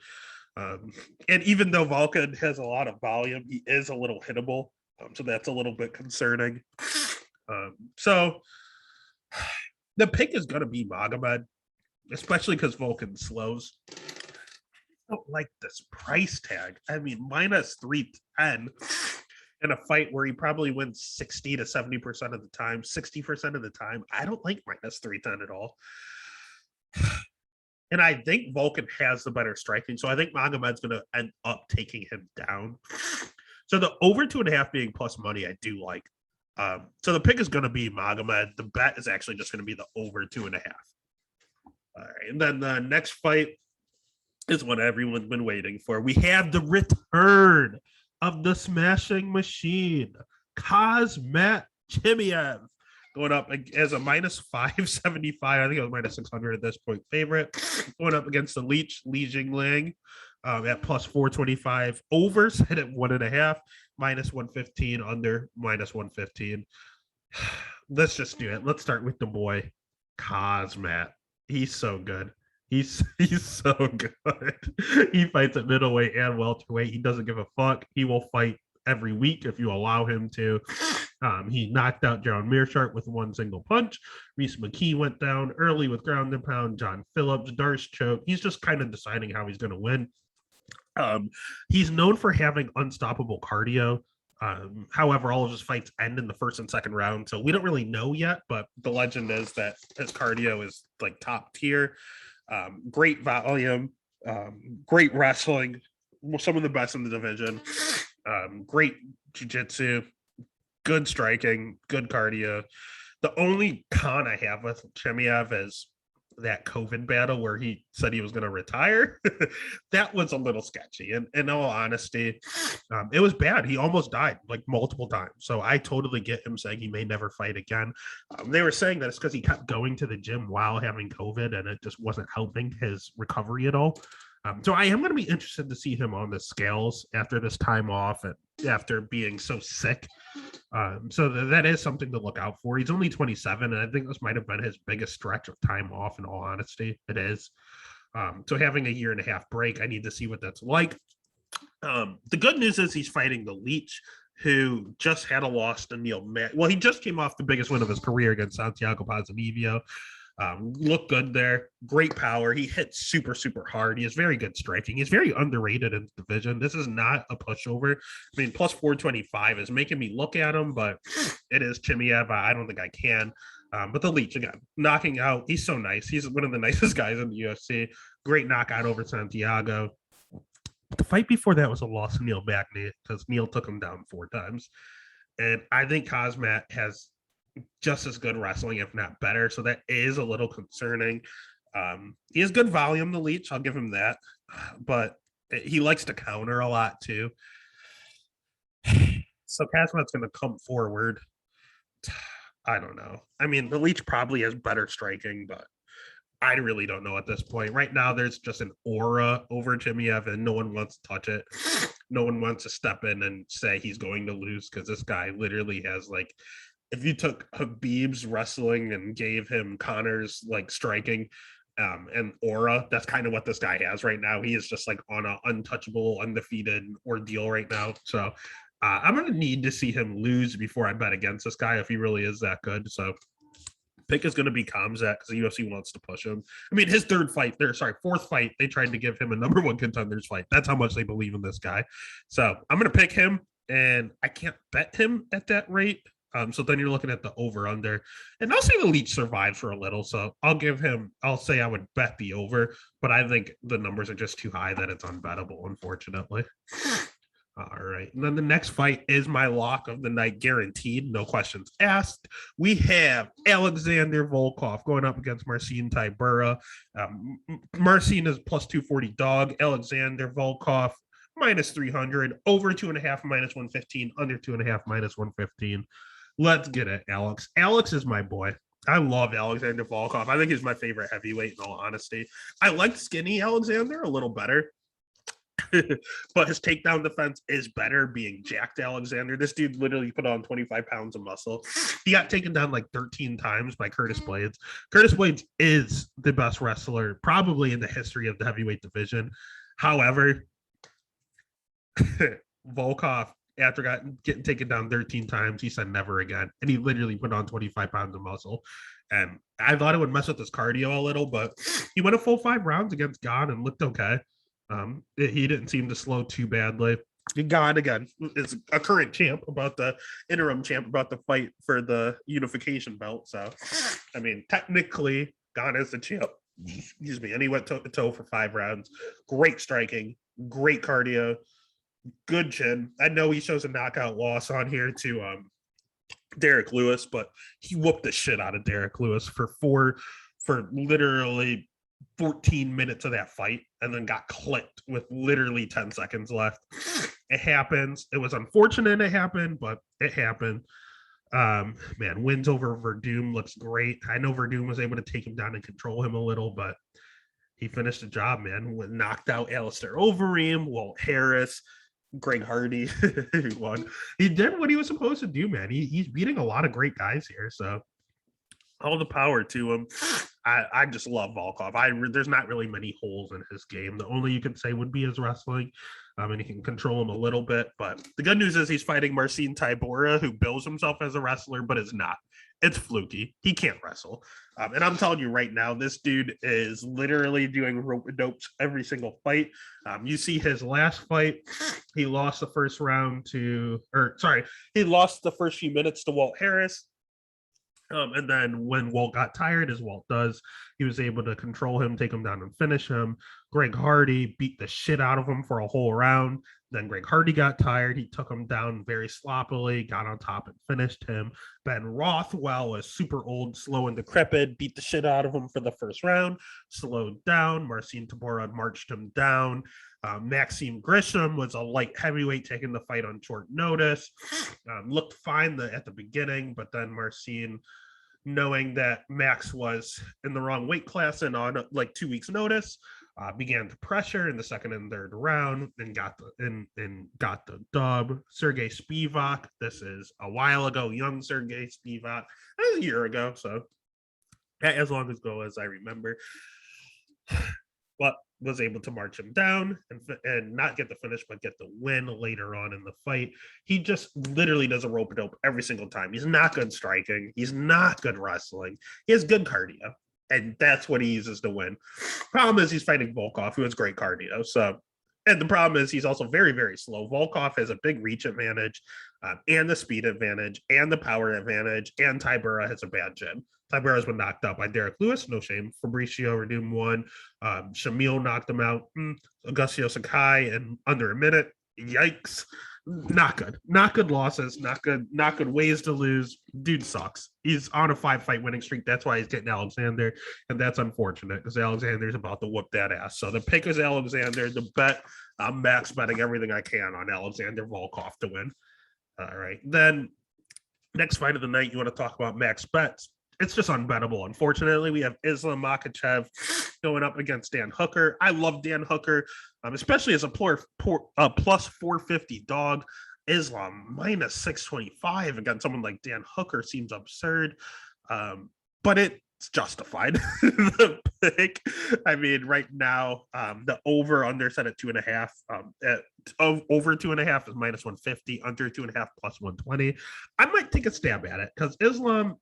And even though Volkan has a lot of volume, he is a little hittable. So that's a little bit concerning. So the pick is going to be Magomed, especially because Volkan slows. I don't like this price tag. I mean, minus 310 in a fight where he probably wins 60 to 70% of the time, 60% of the time. I don't like minus 310 at all. And I think Volkan has the better striking. So I think Magomed's going to end up taking him down. So the over 2.5 being plus money, I do like. So the pick is going to be Magomed. The bet is actually just going to be the over 2.5. All right. And then the next fight is what everyone's been waiting for. We have the return of the smashing machine, Kazmat Chimaev, going up as a minus 575. I think it was minus 600 at this point favorite, going up against the Leech, Li Jingling, at plus 425. Overs hit at 1.5, minus 115, under minus 115. Let's just do it. Let's start with the boy, Kazmat. He's so good. He's so good. He fights at middleweight and welterweight. He doesn't give a fuck. He will fight every week if you allow him to. He knocked out John Mearshart with one single punch. Reese McKee went down early with ground and pound. John Phillips, Darce choke. He's just kind of deciding how he's going to win. He's known for having unstoppable cardio. However, all of his fights end in the first and second round, so we don't really know yet, but the legend is that his cardio is like top tier. Great volume, great wrestling, some of the best in the division, great jiu-jitsu, good striking, good cardio. The only con I have with Chimaev is that COVID battle where he said he was going to retire. That was a little sketchy. And in all honesty, it was bad. He almost died like multiple times. So I totally get him saying he may never fight again. They were saying that it's because he kept going to the gym while having COVID and it just wasn't helping his recovery at all. So I am going to be interested to see him on the scales after this time off and after being so sick. So that is something to look out for. He's only 27, and I think this might have been his biggest stretch of time off, in all honesty. It is. So having a 1.5-year break, I need to see what that's like. The good news is he's fighting the Leech, who just had a loss to Neil Matt. Well, he just came off the biggest win of his career against Santiago Ponzinibbio. Looked good there. Great power. He hits super, super hard. He has very good striking. He's very underrated in the division. This is not a pushover. I mean, plus 425 is making me look at him, but it is Chimaev. I don't think I can. But the Leech, again, knocking out. He's so nice. He's one of the nicest guys in the UFC. Great knockout over Santiago. The fight before that was a loss to Neil Magny because Neil took him down 4 times. And I think Kazmat has just as good wrestling, if not better. So that is a little concerning. He has good volume, the Leech. I'll give him that. But he likes to counter a lot too. So Kazmat's going to come forward. I don't know. I mean, the Leech probably has better striking, but I really don't know at this point. Right now, there's just an aura over Chimaev, and no one wants to touch it. No one wants to step in and say he's going to lose because this guy literally has like, if you took Khabib's wrestling and gave him Connor's like striking and aura, that's kind of what this guy has right now. He is just like on an untouchable, undefeated ordeal right now. So I'm going to need to see him lose before I bet against this guy if he really is that good. So pick is going to be Khamzat because the UFC wants to push him. I mean, his fourth fight, they tried to give him a number 1 contenders fight. That's how much they believe in this guy. So I'm going to pick him, and I can't bet him at that rate. So then you're looking at the over under, and I'll say the Leech survives for a little. So I'll say I would bet the over, but I think the numbers are just too high that it's unbettable, unfortunately. All right. And then the next fight is my lock of the night, guaranteed, no questions asked. We have Alexander Volkov going up against Marcin Tybura. Marcin is plus 240 dog. Alexander Volkov minus 300, over 2.5 minus 115, under 2.5 minus 115. Let's get it, Alex. Alex is my boy. I love Alexander Volkov. I think he's my favorite heavyweight, in all honesty. I like skinny Alexander a little better. But his takedown defense is better being jacked Alexander. This dude literally put on 25 pounds of muscle. He got taken down like 13 times by Curtis Blades. Curtis Blades is the best wrestler probably in the history of the heavyweight division. However, Volkov, after getting taken down 13 times, he said never again. And he literally put on 25 pounds of muscle. And I thought it would mess with his cardio a little, but he went a full 5 rounds against Gane and looked okay. He didn't seem to slow too badly. Gane again is a current champ, about the interim champ, about the fight for the unification belt. So, I mean, technically, Gane is the champ. Excuse me. And he went toe to toe for 5 rounds. Great striking, great cardio, good chin. I know he shows a knockout loss on here to Derek Lewis, but he whooped the shit out of Derek Lewis for literally 14 minutes of that fight, and then got clipped with literally 10 seconds left. It happens. It was unfortunate it happened, but it happened. Man, wins over Verdum looks great. I know Verdum was able to take him down and control him a little, but he finished the job, man. Knocked out Alistair Overeem, Walt Harris, Greg Hardy. He won. He did what he was supposed to do, man. He's beating a lot of great guys here, so all the power to him. I just love Volkov. There's not really many holes in his game. The only you could say would be his wrestling, and he can control him a little bit. But the good news is he's fighting Marcin Tybura, who bills himself as a wrestler, but is not. It's fluky. He can't wrestle. And I'm telling you right now, this dude is literally doing rope dopes every single fight. You see his last fight, he lost the first round he lost the first few minutes to Walt Harris. And then when Walt got tired, as Walt does, he was able to control him, take him down, and finish him. Greg Hardy beat the shit out of him for a whole round. Then Greg Hardy got tired. He took him down very sloppily, got on top and finished him. Ben Rothwell was super old, slow, and decrepit, beat the shit out of him for the first round, slowed down. Marcin Tybura marched him down. Maxime Grisham was a light heavyweight taking the fight on short notice. Looked fine at the beginning, but then Marcin, knowing that Max was in the wrong weight class and on like 2 weeks notice, began to pressure in the second and third round and got the dub. Sergey Spivak, this is a while ago, young Sergey Spivak, a year ago, so as long ago as I remember, but was able to march him down and not get the finish, but get the win later on in the fight. He just literally does a rope dope every single time. He's not good striking. He's not good wrestling. He has good cardio, and that's what he uses to win. Problem is he's fighting Volkov, who has great cardio. So, and the problem is he's also very, very slow. Volkov has a big reach advantage, and the speed advantage, and the power advantage, and Tybura has a bad chin. Tybura's been knocked out by Derek Lewis, no shame. Fabricio Verdum won. Shamil knocked him out. Augusio Sakai in under a minute. Yikes. Not good. Not good losses. Not good ways to lose. Dude sucks. He's on a 5-fight winning streak. That's why he's getting Alexander. And that's unfortunate because Alexander's about to whoop that ass. So the pick is Alexander. The bet, I'm max betting everything I can on Alexander Volkov to win. All right. Then next fight of the night, you want to talk about max bets. It's just unbettable. Unfortunately, we have Islam Makhachev going up against Dan Hooker. I love Dan Hooker, especially as a plus 450 dog. Islam minus 625 against someone like Dan Hooker seems absurd, but it's justified. The pick. I mean, right now, the over under set at 2.5. Over 2.5 is minus 150. Under 2.5 plus 120. I might take a stab at it because Islam.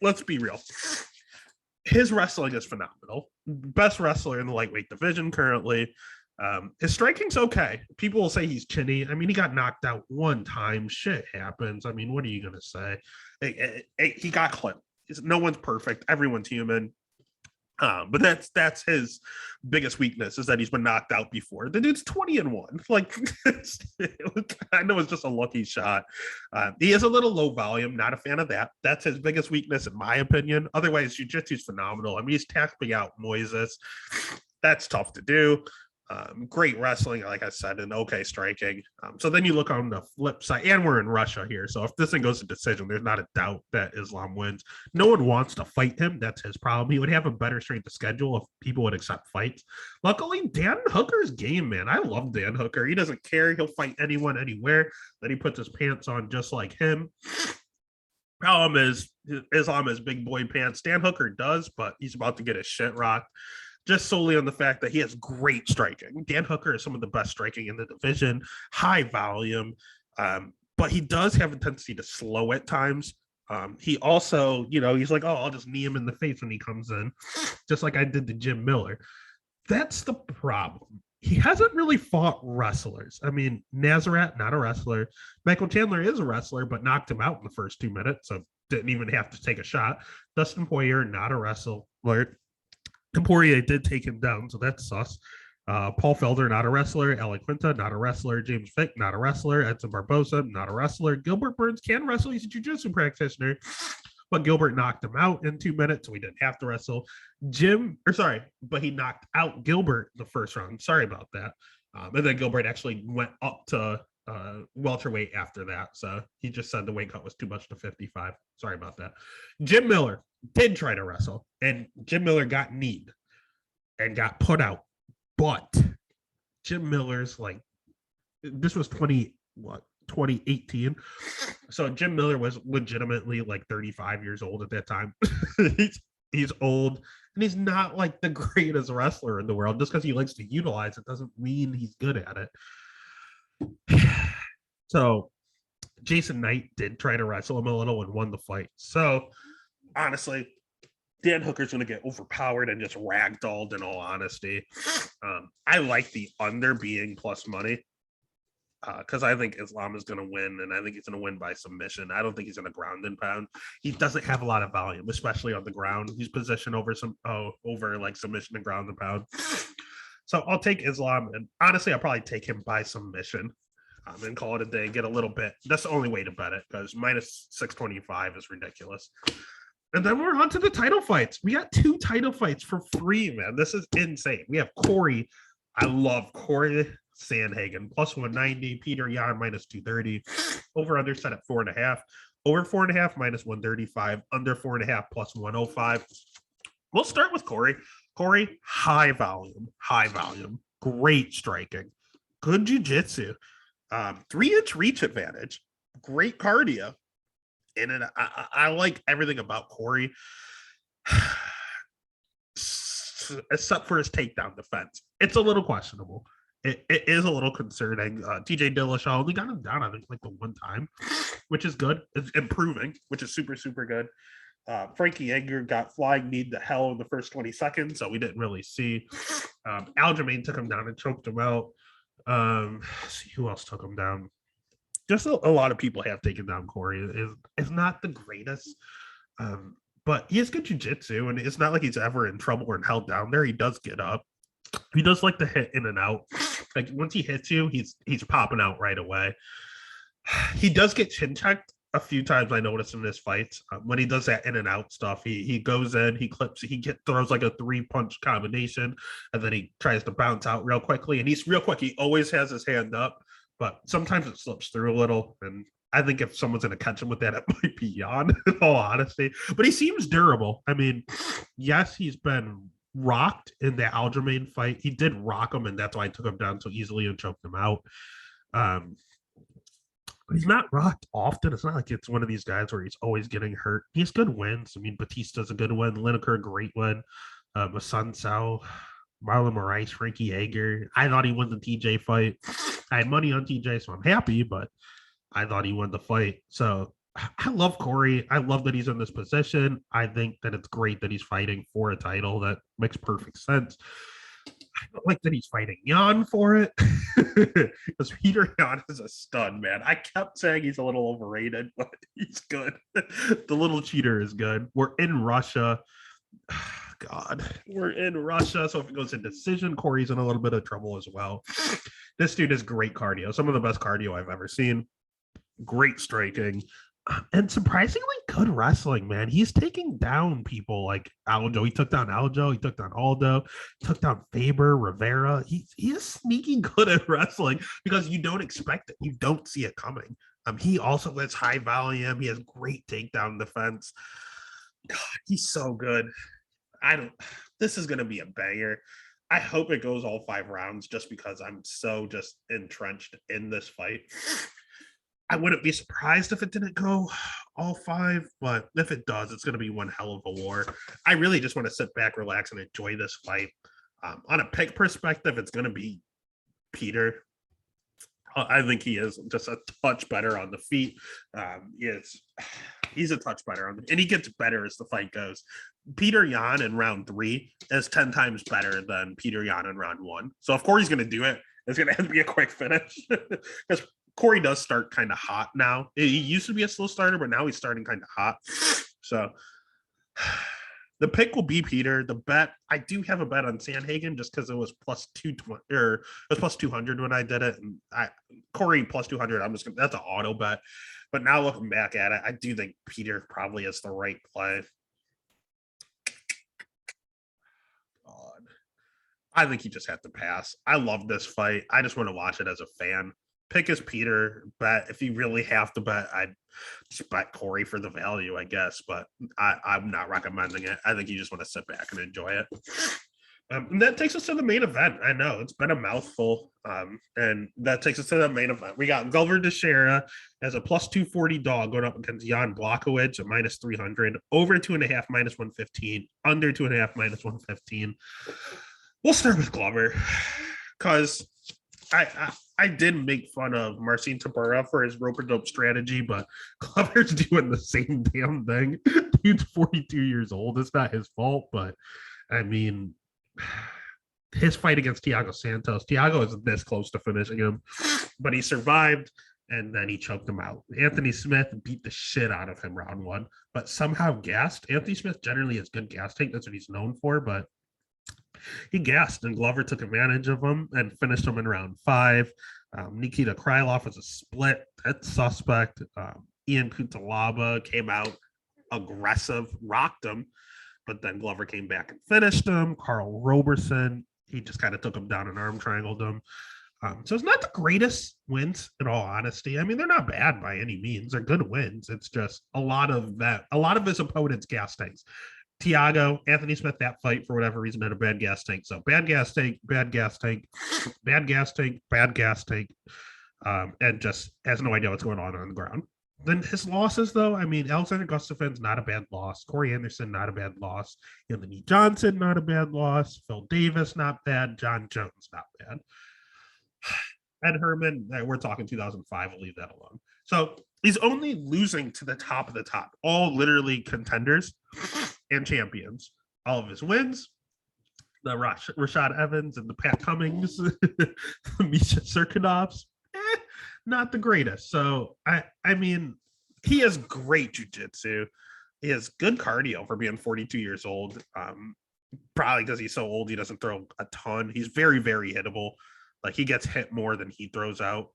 Let's be real. His wrestling is phenomenal. Best wrestler in the lightweight division currently. His striking's okay. People will say he's chinny. I mean, he got knocked out one time. Shit happens. I mean, what are you going to say? He got clipped. No one's perfect. Everyone's human. But that's his biggest weakness is that he's been knocked out before. The dude's 20-1. Like I know it's just a lucky shot. He is a little low volume. Not a fan of that. That's his biggest weakness, in my opinion. Otherwise, jiu-jitsu's phenomenal. I mean, he's tapping out Moises. That's tough to do. Great wrestling, like I said, and okay striking. So then you look on the flip side, and we're in Russia here. So if this thing goes to decision, there's not a doubt that Islam wins. No one wants to fight him. That's his problem. He would have a better strength of schedule if people would accept fights. Luckily, Dan Hooker's game, man. I love Dan Hooker. He doesn't care. He'll fight anyone, anywhere. Then he puts his pants on just like him. Problem is, Islam has big boy pants. Dan Hooker does, but he's about to get his shit rocked. Just solely on the fact that he has great striking. Dan Hooker is some of the best striking in the division, high volume, but he does have a tendency to slow at times. He also, he's like, oh, I'll just knee him in the face when he comes in, just like I did to Jim Miller. That's the problem. He hasn't really fought wrestlers. I mean, Nazareth, not a wrestler. Michael Chandler is a wrestler, but knocked him out in the first 2 minutes, so didn't even have to take a shot. Dustin Poirier, not a wrestler. Poirier did take him down, so that's sus. Paul Felder, not a wrestler. Ali Quinta, not a wrestler. James Vick, not a wrestler. Edson Barbosa, not a wrestler. Gilbert Burns can wrestle. He's a jiu-jitsu practitioner, but Gilbert knocked him out in 2 minutes, so he didn't have to wrestle. But he knocked out Gilbert in the first round. Sorry about that. And then Gilbert actually went up to welterweight after that, so he just said the weight cut was too much to 55. Sorry about that. Jim Miller did try to wrestle, and Jim Miller got kneed and got put out. But Jim Miller's this was 2018. So Jim Miller was legitimately 35 years old at that time. he's old, and he's not the greatest wrestler in the world. Just because he likes to utilize it doesn't mean he's good at it. So Jason Knight did try to wrestle him a little and won the fight. So honestly, Dan Hooker's going to get overpowered and just ragdolled, in all honesty. I like the under being plus money because I think Islam is going to win, and I think he's going to win by submission. I don't think he's going to ground and pound. He doesn't have a lot of volume, especially on the ground. He's positioned over submission and ground and pound. So I'll take Islam, and honestly, I'll probably take him by submission. And call it a day, get a little bit. That's the only way to bet it, because minus 625 is ridiculous. And then we're on to the title fights. We got 2 title fights for free, man. This is insane. We have Corey. I love Corey Sandhagen, plus 190. Peter Yan, minus 230. Over under set at 4.5. Over 4.5, minus 135. Under 4.5, plus 105. We'll start with Corey. Corey, high volume. Great striking. Good jiu-jitsu. 3-inch reach advantage, great cardio, and I like everything about Corey, except for his takedown defense. It's a little questionable. It is a little concerning. TJ Dillashaw only got him down, I think, the one time, which is good. It's improving, which is super, super good. Frankie Edgar got flying knee to hell in the first 20 seconds, so we didn't really see. Aljamain took him down and choked him out. Let's see who else took him down. Just a lot of people have taken down Corey. Is not the greatest, but he has good jiu-jitsu, and it's not like he's ever in trouble or held down there. He does get up. He does like to hit in and out. Once he hits you, he's popping out right away. He does get chin checked a few times, I noticed in his fights. When he does that in and out stuff, he goes in, he clips, throws a 3-punch combination, and then he tries to bounce out real quickly. And he's real quick. He always has his hand up, but sometimes it slips through a little. And I think if someone's going to catch him with that, it might be Jan, in all honesty. But he seems durable. I mean, yes, he's been rocked in the Aljamain fight. He did rock him, and that's why I took him down so easily and choked him out. He's not rocked often. It's not like it's one of these guys where he's always getting hurt. He has good wins. I mean, Batista's a good win. Lineker, a great win. Masan Sao, Marlon Moraes, Frankie Edgar. I thought he won the TJ fight. I had money on TJ, so I'm happy, but I thought he won the fight. So I love Corey. I love that he's in this position. I think that it's great that he's fighting for a title. That makes perfect sense. I don't like that he's fighting Jan for it, because Peter Yan is a stud, man. I kept saying he's a little overrated, but he's good. The little cheater is good. We're in Russia. God, we're in Russia, so if it goes to decision, Corey's in a little bit of trouble as well. This dude has great cardio, some of the best cardio I've ever seen. Great striking, and surprisingly good wrestling, man. He's taking down people like Aljo. He took down Aljo. He took down Aldo. Took down Faber, Rivera. He is sneaky good at wrestling because you don't expect it. You don't see it coming. He also has high volume. He has great takedown defense. God, he's so good. This is going to be a banger. I hope it goes all 5 rounds just because I'm so just entrenched in this fight. I wouldn't be surprised if it didn't go all 5, but if it does, it's going to be one hell of a war. I really just want to sit back, relax, and enjoy this fight. On a pick perspective, it's going to be Peter. I think he is just a touch better on the feet. He's a touch better and he gets better as the fight goes. Peter Yan in round 3 is 10 times better than Peter Yan in round 1. So if Corey's going to do it, it's going to have to be a quick finish because Corey does start kind of hot now. He used to be a slow starter, but now he's starting kind of hot. So the pick will be Peter. The bet, I do have a bet on Sandhagen just because it was plus 220 or it was plus 200 when I did it. And Corey plus 200, that's an auto bet. But now looking back at it, I do think Peter probably is the right play. God. I think he just had to pass. I love this fight. I just want to watch it as a fan. Pick is Peter, bet if you really have to bet, I'd just bet Corey for the value, I guess, but I'm not recommending it. I think you just want to sit back and enjoy it. And that takes us to the main event. I know it's been a mouthful, and that takes us to the main event. We got Glover Teixeira as a plus 240 dog going up against Jan Blachowicz at minus 300, over 2.5 minus 115, under 2.5 minus 115. We'll start with Glover because I did make fun of Marcin Tybura for his rope-a-dope strategy, but Glover's doing the same damn thing. Dude's 42 years old. It's not his fault, but I mean, his fight against Thiago Santos, Thiago is this close to finishing him, but he survived, and then he choked him out. Anthony Smith beat the shit out of him round 1, but somehow gassed. Anthony Smith generally has good gas tank. That's what he's known for, but he gassed, and Glover took advantage of him and finished him in round 5. Nikita Krylov was a split. That's suspect. Ian Kutalaba came out aggressive, rocked him, but then Glover came back and finished him. Carl Roberson, he just kind of took him down and arm triangled him. So it's not the greatest wins, in all honesty. I mean, they're not bad by any means. They're good wins. It's just a lot of his opponents' gas tanks. Thiago, Anthony Smith, that fight for whatever reason had a bad gas tank. So bad gas tank, bad gas tank, bad gas tank, bad gas tank, and just has no idea what's going on the ground. Then his losses, though, I mean, Alexander Gustafson's not a bad loss. Corey Anderson, not a bad loss. Anthony Johnson, not a bad loss. Phil Davis, not bad. John Jones, not bad. Ed Herman, we're talking 2005. We'll leave that alone. So he's only losing to the top of the top, all literally contenders and champions. All of his wins, the Rashad Evans and the Pat Cummings, the Misha Serkinovs, not the greatest. So, I mean, he has great jiu-jitsu. He has good cardio for being 42 years old. Probably because he's so old, he doesn't throw a ton. He's very, very hittable. Like, he gets hit more than he throws out.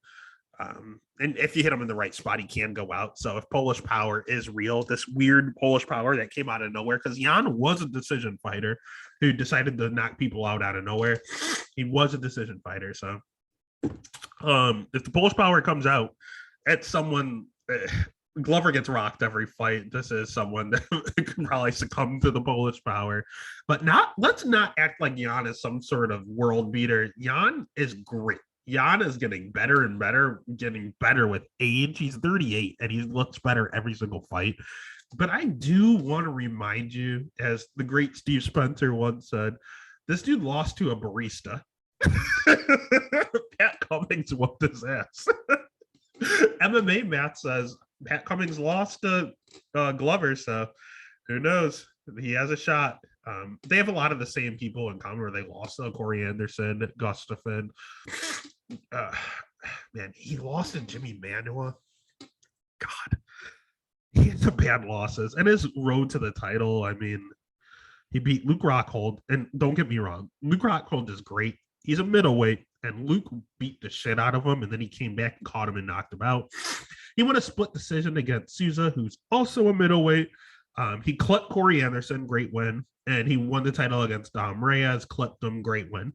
And if you hit him in the right spot, he can go out. So if Polish power is real, this weird Polish power that came out of nowhere, because Jan was a decision fighter who decided to knock people out of nowhere. He was a decision fighter. So if the Polish power comes out at someone, Glover gets rocked every fight. This is someone that can probably succumb to the Polish power. But let's not act like Jan is some sort of world beater. Jan is great. Jan is getting better and better, getting better with age. He's 38 and he looks better every single fight. But I do want to remind you, as the great Steve Spencer once said, this dude lost to a barista. Pat Cummings whooped his ass. MMA Matt says Pat Cummings lost to Glover, so who knows? He has a shot. They have a lot of the same people in common where they lost Corey Anderson, Gustafsson. Man, he lost to Jimmy Manuwa. God, he had some bad losses. And his road to the title, I mean, He beat Luke Rockhold, and don't get me wrong, Luke Rockhold is great. He's a middleweight, and Luke beat the shit out of him, and then he came back and caught him and knocked him out. He won a split decision against Souza, who's also a middleweight. He clipped Corey Anderson, great win, and he won the title against Dom Reyes, clipped him, great win.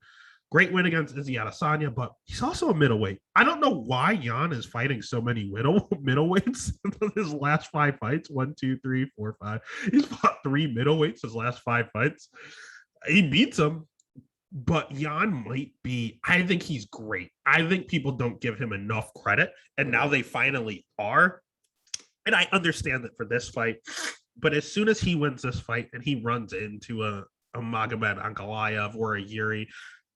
Great win against Izzy Adesanya, but he's also a middleweight. I don't know why Jan is fighting so many middleweights in his last 5 fights. 1, 2, 3, 4, 5. He's fought 3 middleweights his last 5 fights. He beats them, but Jan might be. I think he's great. I think people don't give him enough credit, and now they finally are. And I understand that for this fight, but as soon as he wins this fight and he runs into a Magomed Ankalaev or a Yuri,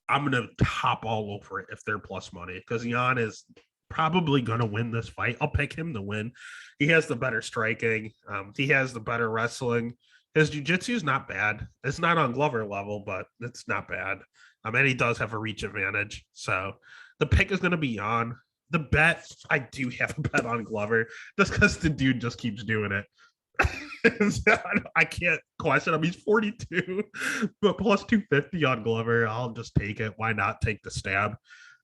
I'm going to hop all over it if they're plus money, because Jan is probably going to win this fight. I'll pick him to win. He has the better striking. He has the better wrestling. His jiu-jitsu is not bad. It's not on Glover level, but it's not bad. And he does have a reach advantage. So the pick is going to be Jan. The bet, I do have a bet on Glover just because the dude just keeps doing it. I can't question him. He's 42, but plus 250 on Glover. I'll just take it. Why not take the stab?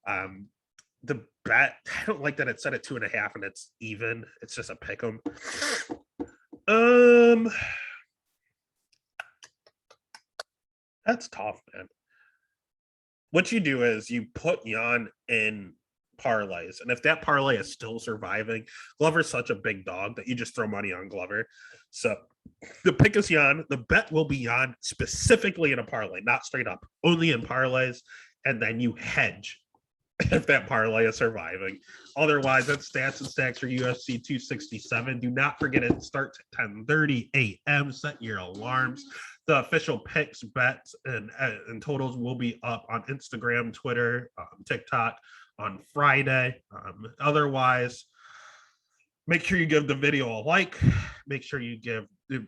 The bet, I don't like that it's set at 2.5 and it's even. It's just a pick 'em. That's tough, man. What you do is you put Jan in parlays, and if that parlay is still surviving, Glover's such a big dog that you just throw money on Glover. So the pick is Jan. The bet will be Jan specifically in a parlay, not straight up, only in parlays, and then you hedge if that parlay is surviving. Otherwise, that's stats and stacks for UFC 267. Do not forget it starts at 10:30 a.m. Set your alarms. The official picks, bets, and totals will be up on Instagram, Twitter, TikTok on Friday. Otherwise, make sure you give the video a like. Make sure you give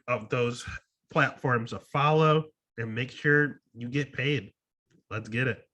of those platforms a follow, and make sure you get paid. Let's get it.